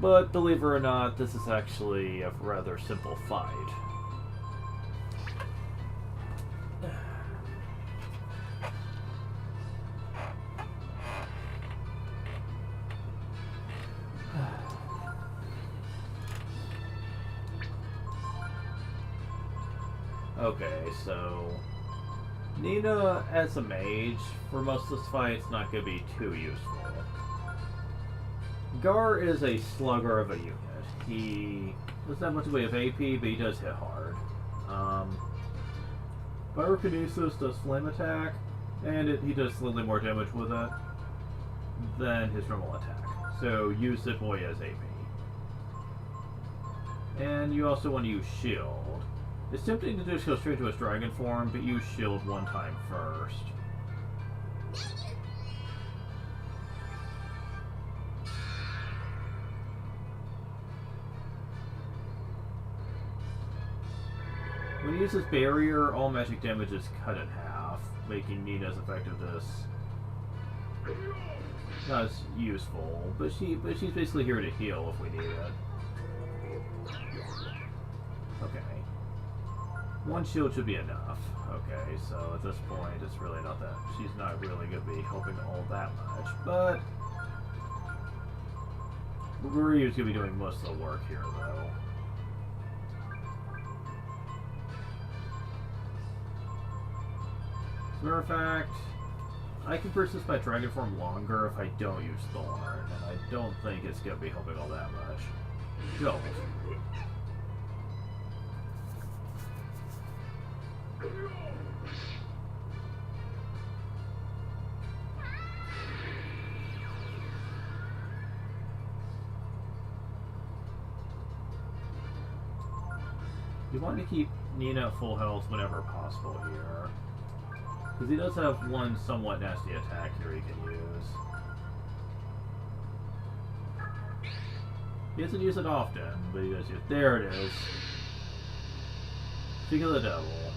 But, believe it or not, this is actually a rather simple fight. Okay, so... Nina, as a mage, for most of this fight, it's not going to be too useful. Gar is a slugger of a unit. He doesn't have much in the way of AP, but he does hit hard. Pyrokinesis does flame attack, and he does slightly more damage with it than his normal attack. So use Zip Boy as AP. And you also want to use Shield. It's tempting to just go straight to his dragon form, but use Shield one time first. When he uses Barrier, all magic damage is cut in half, making Nina's effectiveness not as useful, but she's basically here to heal if we need it. Okay. One shield should be enough. Okay, so at this point, it's really not that. She's not really going to be helping all that much, but Ryu's going to be doing most of the work here, though. As a matter of fact, I can persist my dragon form longer if I don't use Thorn, and I don't think it's going to be helping all that much. Go. You want to keep Nina at full health whenever possible here. Because he does have one somewhat nasty attack here he can use. He doesn't use it often, but he does use it. There it is. Speak of the devil.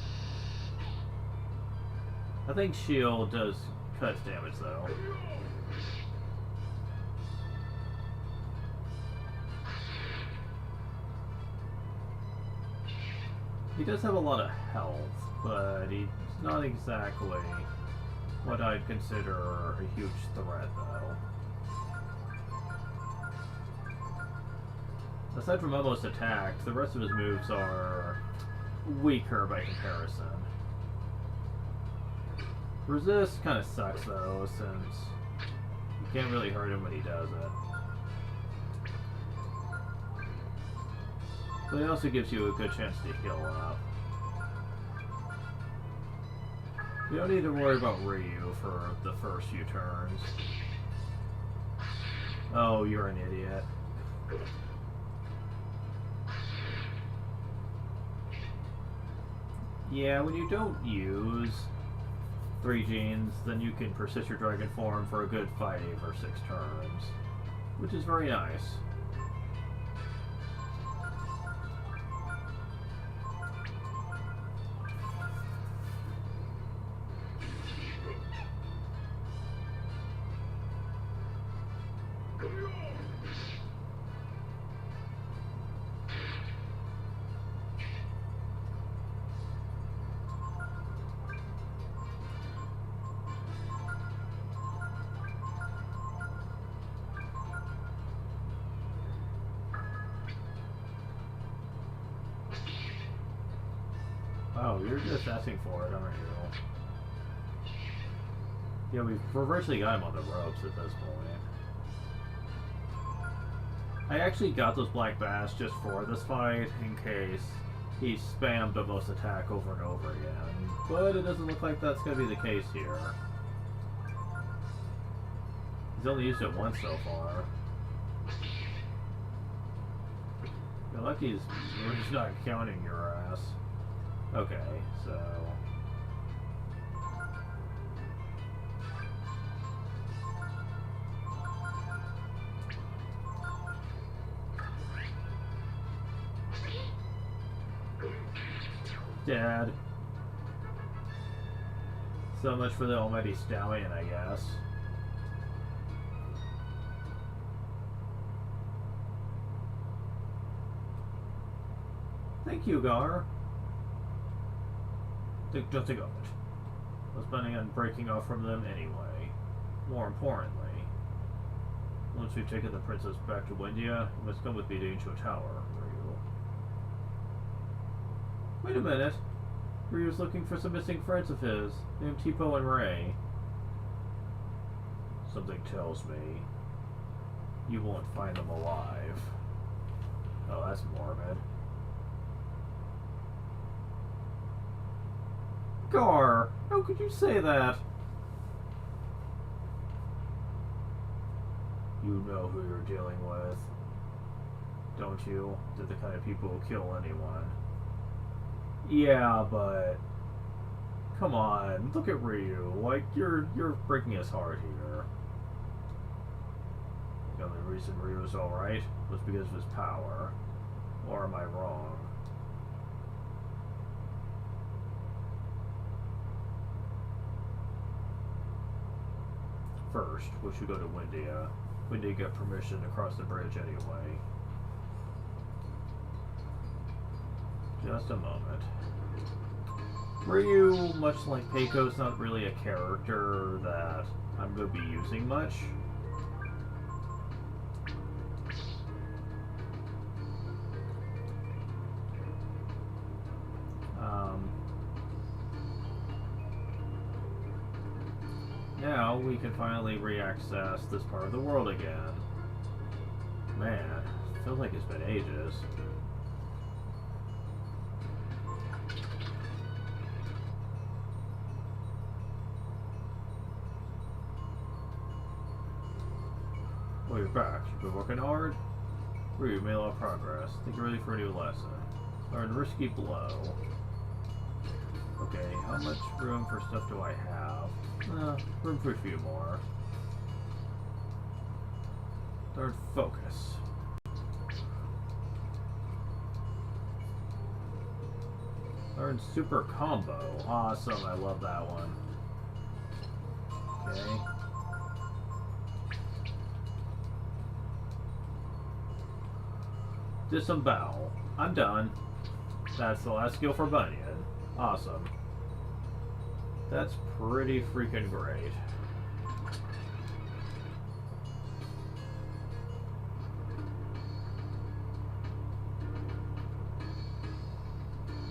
I think Shield does cut damage though. He does have a lot of health, but he's not exactly what I'd consider a huge threat though. Aside from almost attack, the rest of his moves are weaker by comparison. Resist kind of sucks though, since you can't really hurt him when he does it. But it also gives you a good chance to heal up. You don't need to worry about Ryu for the first few turns. Oh, you're an idiot. Yeah, when you don't use 3 genes, then you can persist your dragon form for a good 5 or 6 turns, which is very nice. Oh, you're just asking for it, aren't you? Yeah, we've virtually got him on the ropes at this point. I actually got those black bass just for this fight, in case he spammed a most attack over and over again. But it doesn't look like that's going to be the case here. He's only used it once so far. You're lucky we're just not counting your ass. Okay, so... Dad. So much for the almighty stallion, I guess. Thank you, Gar. Don't think of it. I was planning on breaking off from them anyway. More importantly, once we've taken the princess back to Windia, you must come with me to Angel Tower, Ryu. Wait a minute. Ryu's looking for some missing friends of his, named Tipo and Ray. Something tells me you won't find them alive. Gar, how could you say that? You know who you're dealing with, don't you? They're the kind of people who kill anyone. Yeah, but come on, look at Ryu. Like you're breaking his heart here. The only reason Ryu was alright was because of his power. Or am I wrong? First, we should go to Windia. We did get permission to cross the bridge anyway. Just a moment. Ryu, much like Peiko, is not really a character that I'm going to be using much. Now we can finally re-access this part of the world again. Man, it feels like it's been ages. Well, you're back. You've been working hard? You've made a lot of progress. Think you're ready for a new lesson. Learn Risky Blow. Okay, how much room for stuff do I have? Room for a few more. Learn Focus. Learn Super Combo. Awesome, I love that one. Okay. Disembowel. I'm done. That's the last skill for Bunyan. Awesome. That's pretty freaking great.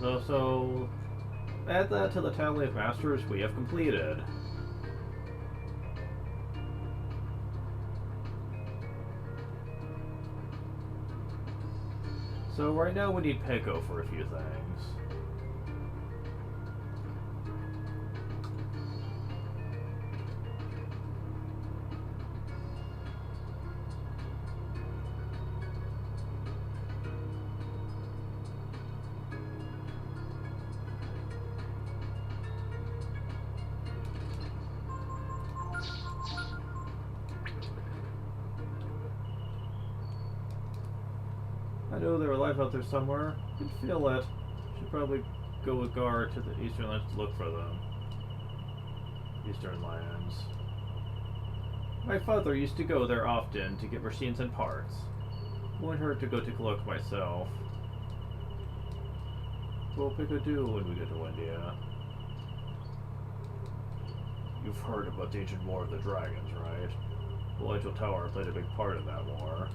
So add that to the tally of masters we have completed. So right now we need Peiko for a few things. I know they're alive out there somewhere. I can feel it. Should probably go with Gar to the Eastern Lands to look for them. Eastern Lands. My father used to go there often to get machines and parts. Wouldn't hurt to go take a look myself. What will Pico do when we get to Windia? You've heard about the ancient War of the Dragons, right? The Eiffel Tower played a big part in that war.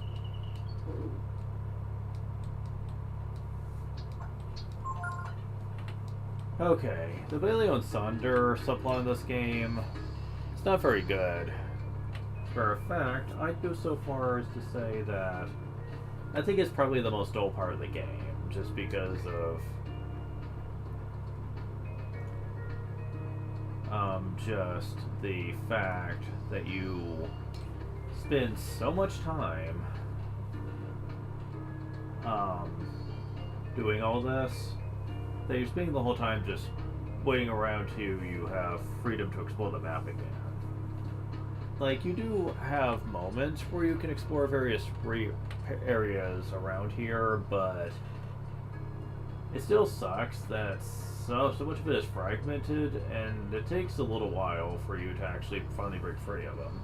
Okay, the Balion Sonder subplot in this game, it's not very good. For a fact, I'd go so far as to say that I think it's probably the most dull part of the game, just because of just the fact that you spend so much time doing all this that you're spending the whole time just waiting around till you have freedom to explore the map again. Like, you do have moments where you can explore various areas around here, but it still sucks that so much of it is fragmented, and it takes a little while for you to actually finally break free of them.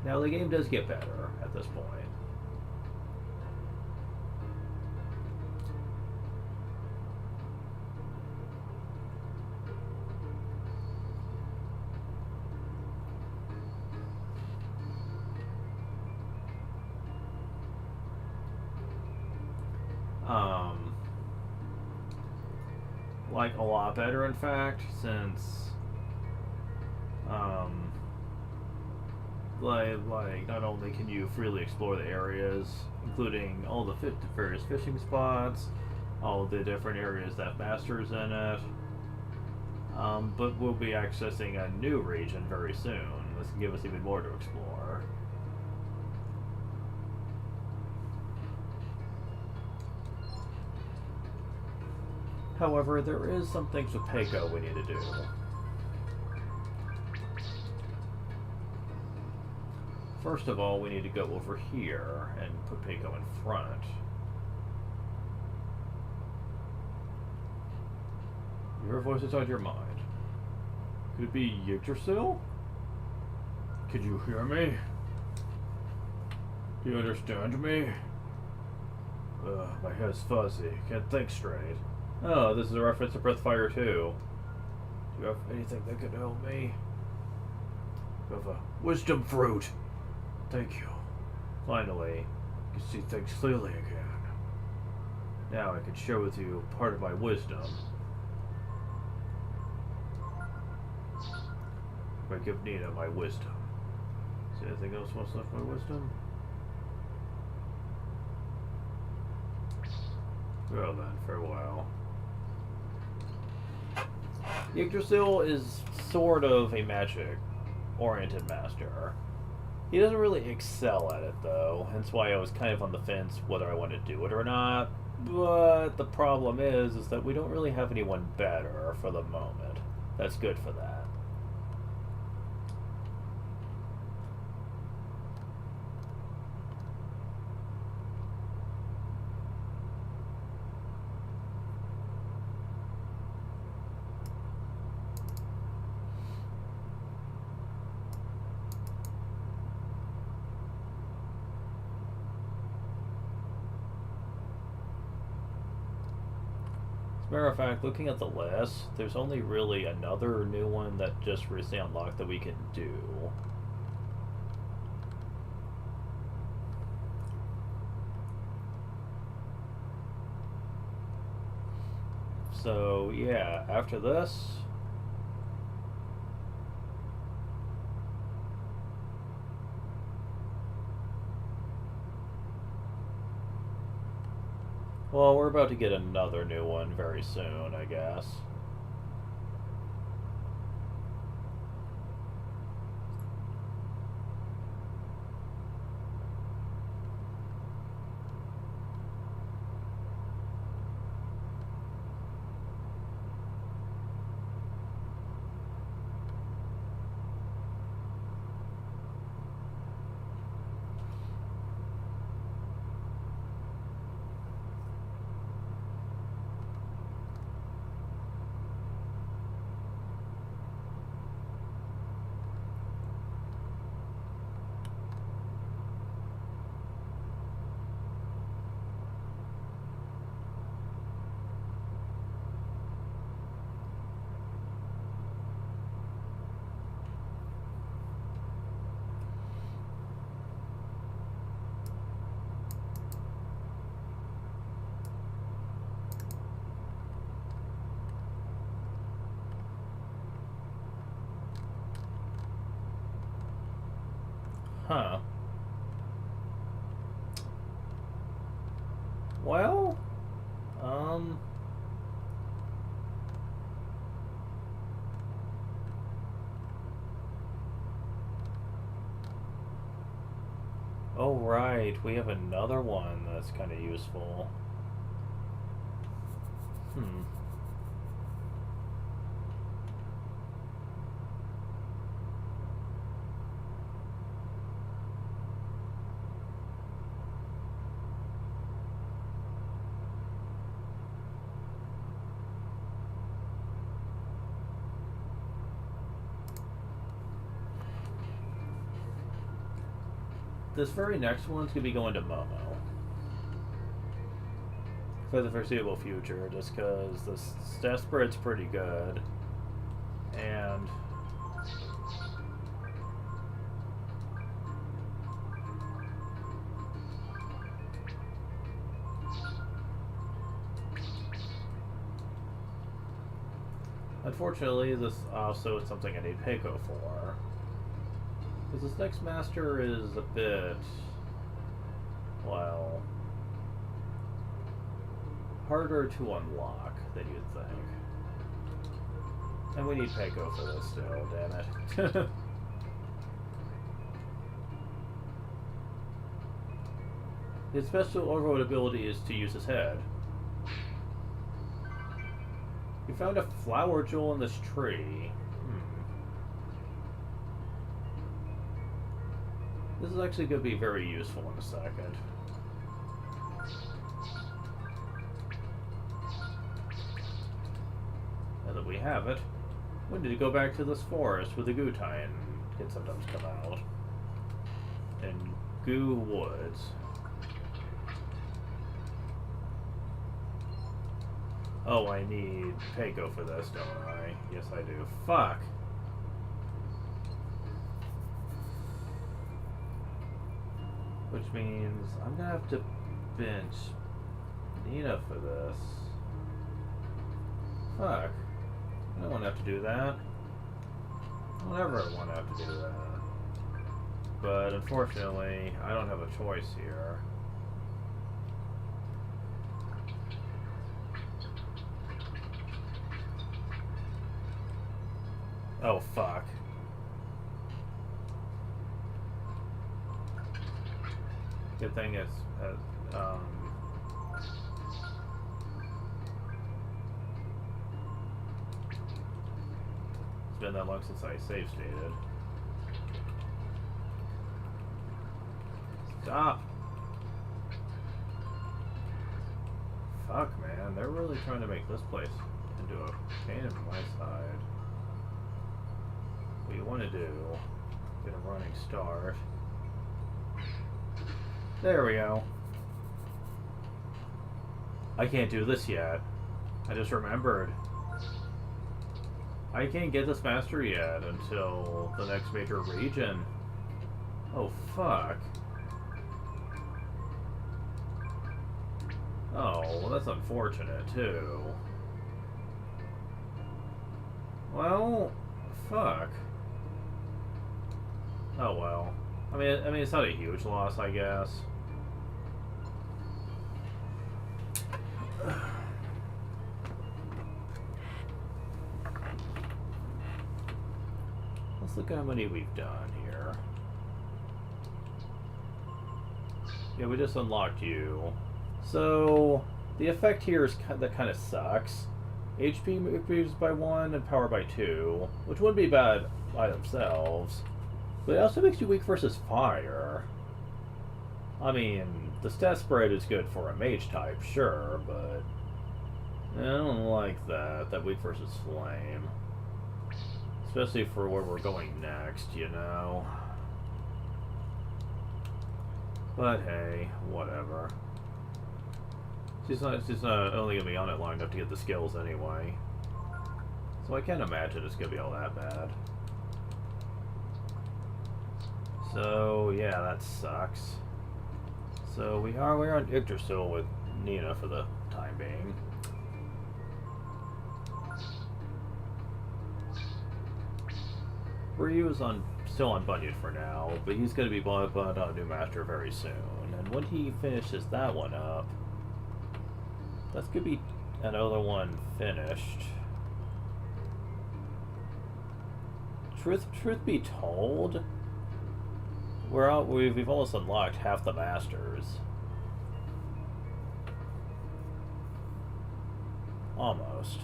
Now, the game does get better at this point. Like, a lot better, in fact, since Like, not only can you freely explore the areas, including all the various fishing spots, all the different areas that Master's in it, but we'll be accessing a new region very soon. This can give us even more to explore. However, there is some things with Peiko we need to do. First of all, we need to go over here and put Peiko in front. You hear a voice inside your mind. Could it be Yggdrasil? Could you hear me? Do you understand me? My head's fuzzy. Can't think straight. Oh, this is a reference to Breathfire 2. Do you have anything that could help me? You have a wisdom fruit. Thank you. Finally, I can see things clearly again. Now I can share with you part of my wisdom. If I give Nina my wisdom. Is there anything else what's left of my wisdom? Well then, farewell. Yggdrasil is sort of a magic-oriented master. He doesn't really excel at it, though, hence why I was kind of on the fence whether I wanted to do it or not. But the problem is that we don't really have anyone better for the moment. That's good for that. Matter of fact, looking at the list, there's only really another new one that just recently unlocked that we can do. So, yeah, after this... Well, we're about to get another new one very soon, I guess. Huh. Well, oh right, we have another one that's kind of useful. This very next one's going to be going to Momo. For the foreseeable future, just because the stat spread's pretty good. And... unfortunately, this also is something I need Peiko for. Because this next master is a bit, well, harder to unlock than you'd think. And we need Peko for this still, damn it. His special overload ability is to use his head. You found a flower jewel in this tree. This is actually going to be very useful in a second. Now that we have it, we need to go back to this forest where the Gutai can sometimes come out. And Goo Woods. Oh, I need Peko for this, don't I? Yes, I do. Fuck! Which means I'm gonna have to bench Nina for this. Fuck. I don't want to have to do that. I don't ever want to have to do that. But unfortunately, I don't have a choice here. Oh, fuck. Good thing it's, it's been that long since I save stated. Stop! Fuck, man. They're really trying to make this place into a pain in my side. What you want to do, get a running start. There we go. I can't do this yet. I just remembered. I can't get this master yet until the next major region. Oh, fuck. Oh, well, that's unfortunate, too. Well, fuck. Oh, well. I mean, it's not a huge loss, I guess. Let's look at how many we've done here. Yeah, we just unlocked you. So, the effect here is that kind of sucks. HP increases by 1 and power by 2, which wouldn't be bad by themselves. But it also makes you weak versus fire. I mean, the stat spread is good for a mage type, sure, but I don't like that weak versus flame. Especially for where we're going next, you know. But hey, whatever. She's not only going to be on it long enough to get the skills anyway. So I can't imagine it's going to be all that bad. So, yeah, that sucks. So we're on Yggdrasil with Nina for the time being. Ryu is still on Bunyard for now, but he's going to be bought on a new master very soon. And when he finishes that one up, that's going to be another one finished. Truth be told, we've almost unlocked half the masters. Almost.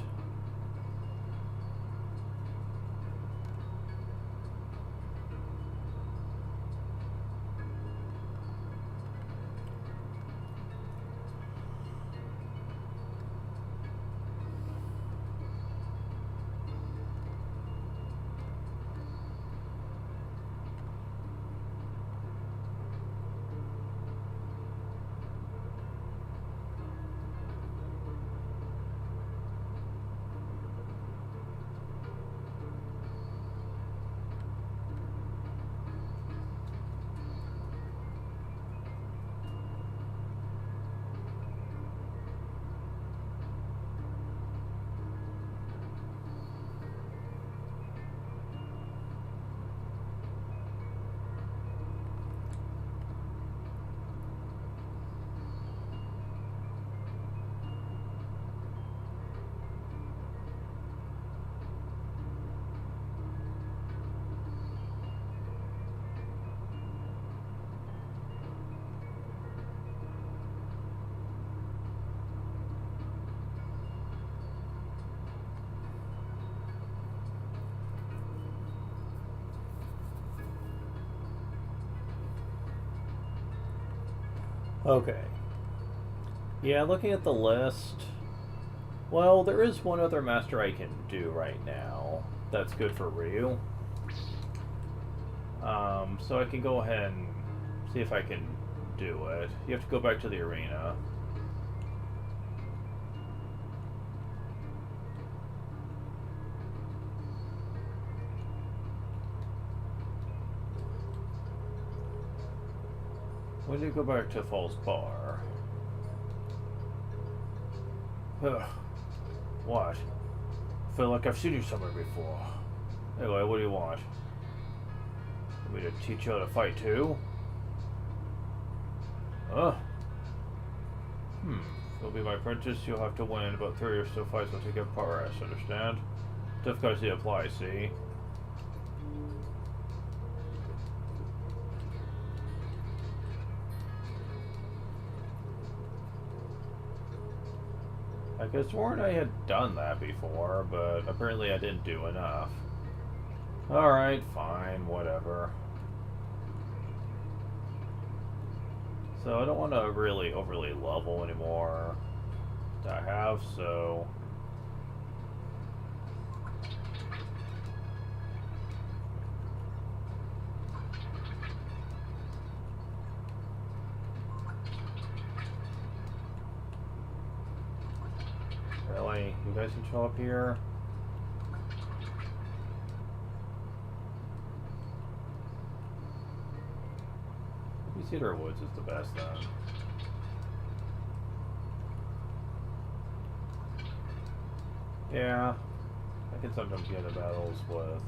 Okay. Yeah, looking at the list, well, there is one other master I can do right now that's good for Ryu. So I can go ahead and see if I can do it. You have to go back to the arena. When do you go back to Falls Bar? Ugh. What? I feel like I've seen you somewhere before. Anyway, what do you want? Want me to teach you how to fight too? Huh? You'll be my apprentice, you'll have to win about 3 or so fights once you get power S, understand? Difficulty applies, see? I could have sworn I had done that before, but apparently I didn't do enough. Alright, fine, whatever. So I don't want to really overly level anymore to have, so... Really? You guys can show up here? Maybe Cedar Woods is the best then. Yeah, I can sometimes get into battles with.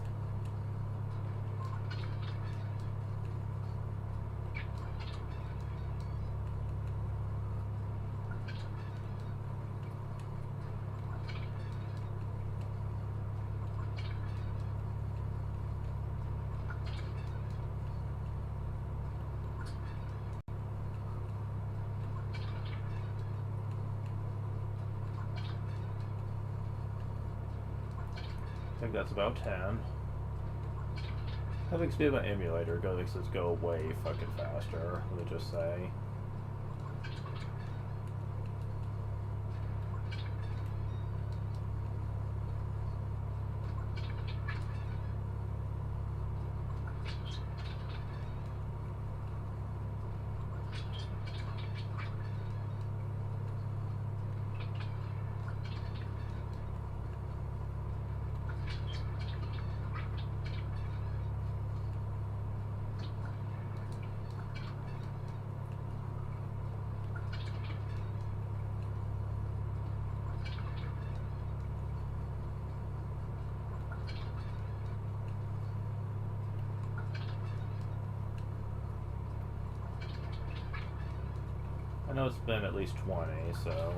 I think that's about 10. Having speed by emulator makes this go way fucking faster, let me just say. I know it's been at least 20, so...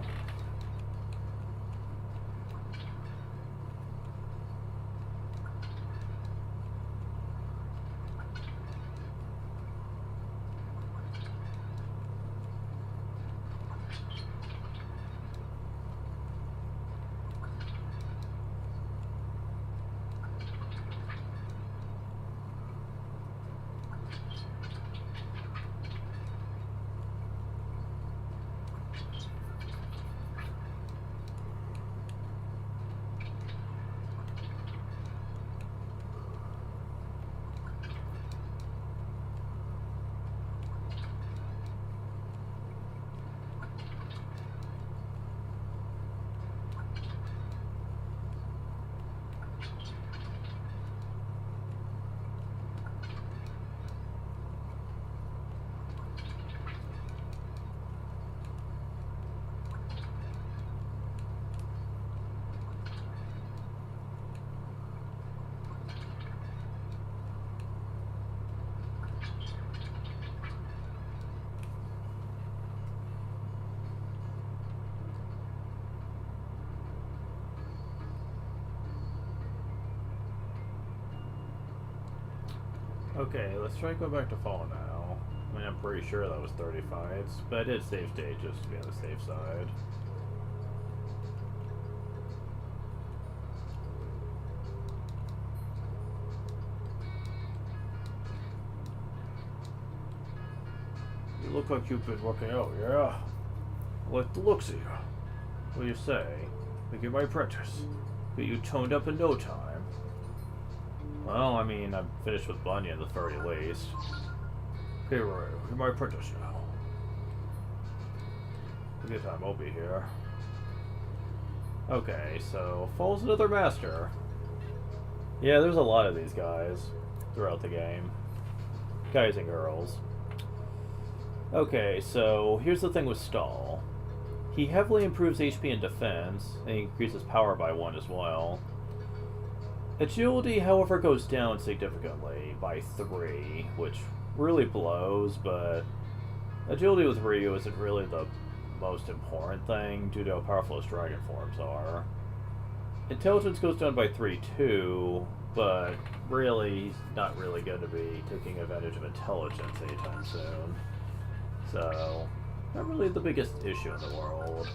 Okay, let's try to go back to Fall now. I mean, I'm pretty sure that was 30 fights, but I did save state just to be on the safe side. You look like you've been working out, yeah? I like the looks of you. What do you say? Make you my apprentice. Get you toned up in no time. Well, I mean, I'm finished with Bunyan at the very least. Okay, Roy, you're my apprentice now. A good time, I'll be here. Okay, so Fall's another master. Yeah, there's a lot of these guys throughout the game. Guys and girls. Okay, so here's the thing with Stall. He heavily improves HP and defense, and he increases power by 1 as well. Agility, however, goes down significantly by 3, which really blows, but agility with Ryu isn't really the most important thing due to how powerful his dragon forms are. Intelligence goes down by 3 too, but really, he's not really going to be taking advantage of intelligence anytime soon. So, not really the biggest issue in the world.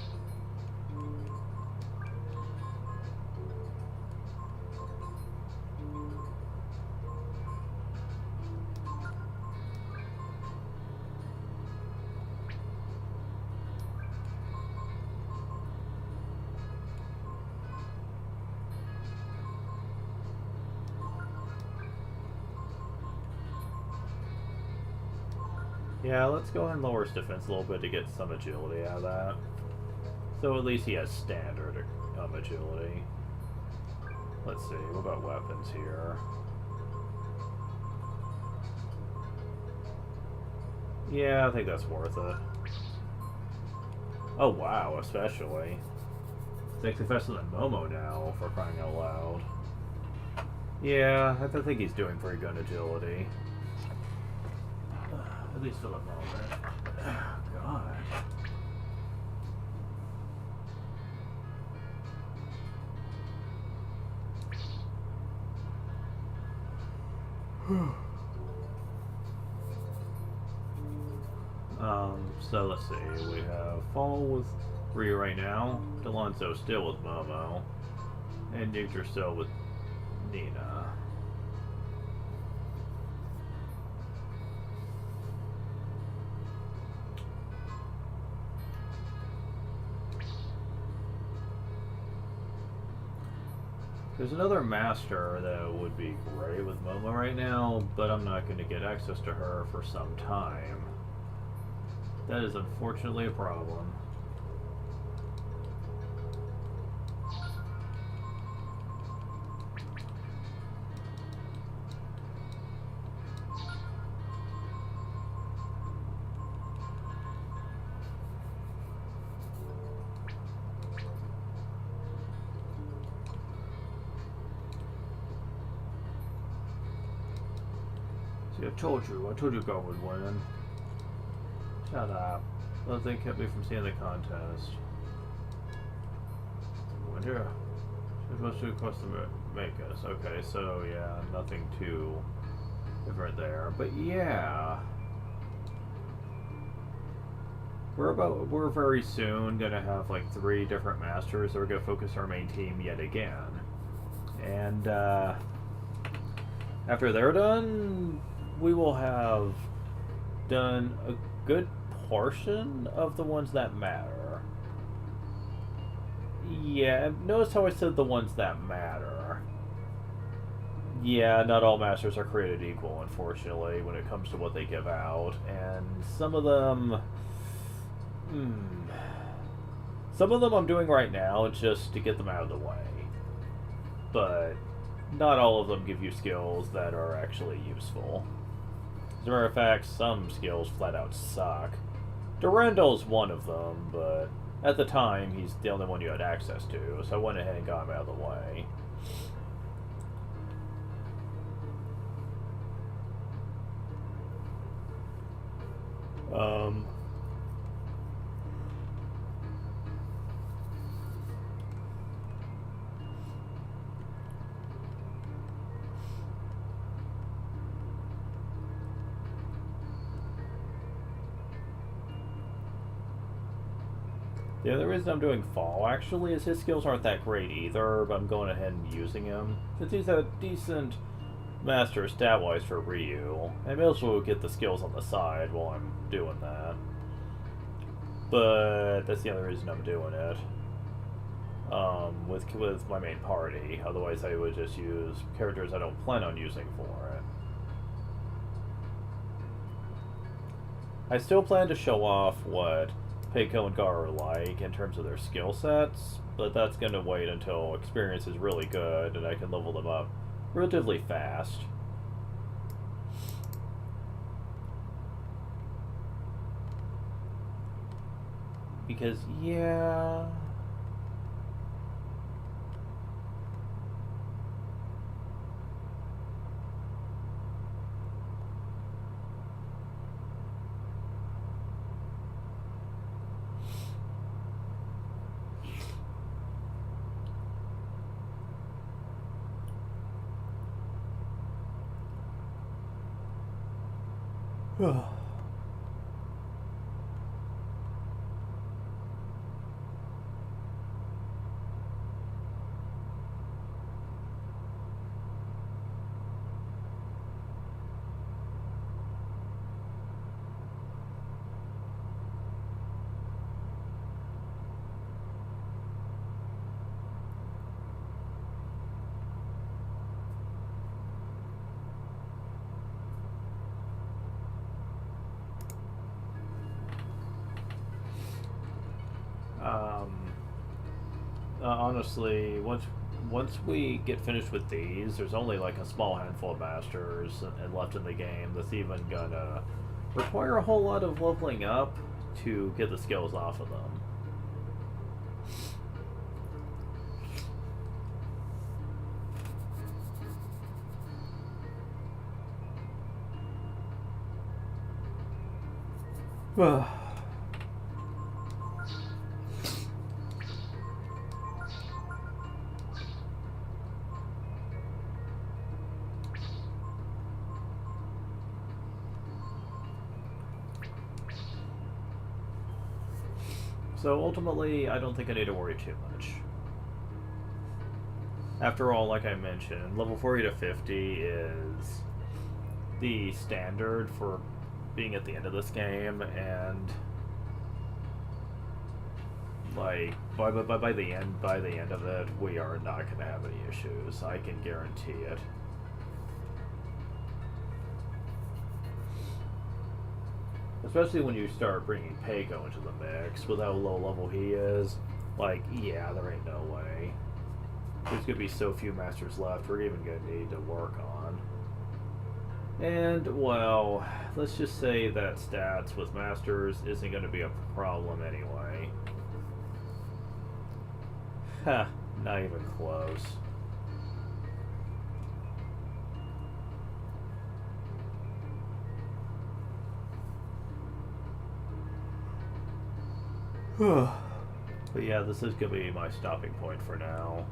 Yeah, let's go ahead and lower his defense a little bit to get some agility out of that. So at least he has standard agility. Let's see, what about weapons here? Yeah, I think that's worth it. Oh wow, especially. It's actually faster than Momo now, for crying out loud. Yeah, I think he's doing pretty good agility. At least for the moment. God. So let's see. We have Fall with Ryu right now, Delonzo still with Momo, and Victor still with Nina. There's another master that would be great with Momo right now, but I'm not going to get access to her for some time. That is unfortunately a problem. See, I told you God would win. Shut up. Well, they kept me from seeing the contest. Winter. She's supposed to request to make us. Okay, so yeah, nothing too different there. But yeah. We're very soon gonna have like 3 different masters that we're gonna focus our main team yet again. And after they're done, we will have done a good portion of the ones that matter. Yeah, notice how I said the ones that matter. Yeah, not all masters are created equal, unfortunately, when it comes to what they give out. And some of them... Some of them I'm doing right now just to get them out of the way. But not all of them give you skills that are actually useful. As a matter of fact, some skills flat out suck. Durandal's one of them, but at the time, he's the only one you had access to, so I went ahead and got him out of the way. The other reason I'm doing Fall, actually, is his skills aren't that great either, but I'm going ahead and using him, since he's a decent master stat-wise for Ryu. I may as well get the skills on the side while I'm doing that. But that's the only reason I'm doing it. With my main party. Otherwise I would just use characters I don't plan on using for it. I still plan to show off what Peiko and Gar are like in terms of their skill sets, but that's going to wait until experience is really good and I can level them up relatively fast. Because, yeah... honestly, once we get finished with these, there's only like a small handful of masters and left in the game that's even gonna require a whole lot of leveling up to get the skills off of them. So ultimately, I don't think I need to worry too much. After all, like I mentioned, level 40 to 50 is the standard for being at the end of this game, and like by the end of it, we are not going to have any issues. I can guarantee it. Especially when you start bringing Peiko into the mix, with how low level he is. Like, yeah, there ain't no way. There's gonna be so few masters left, we're even gonna need to work on. And, well, let's just say that stats with masters isn't gonna be a problem anyway. Ha, not even close. But yeah, this is going to be my stopping point for now.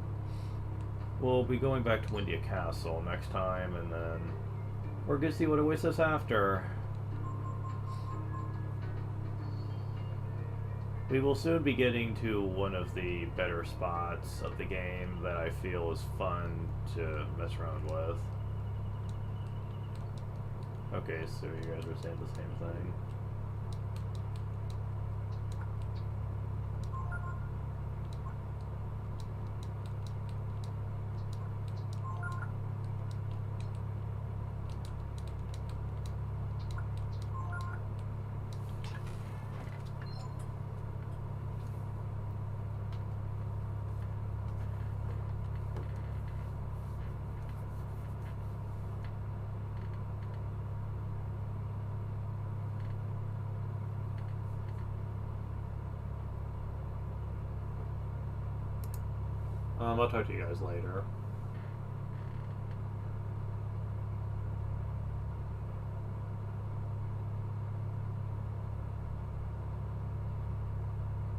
We'll be going back to Windia Castle next time, and then we're going to see what awaits us after. We will soon be getting to one of the better spots of the game that I feel is fun to mess around with. Okay, so you guys are saying the same thing. I'll talk to you guys later.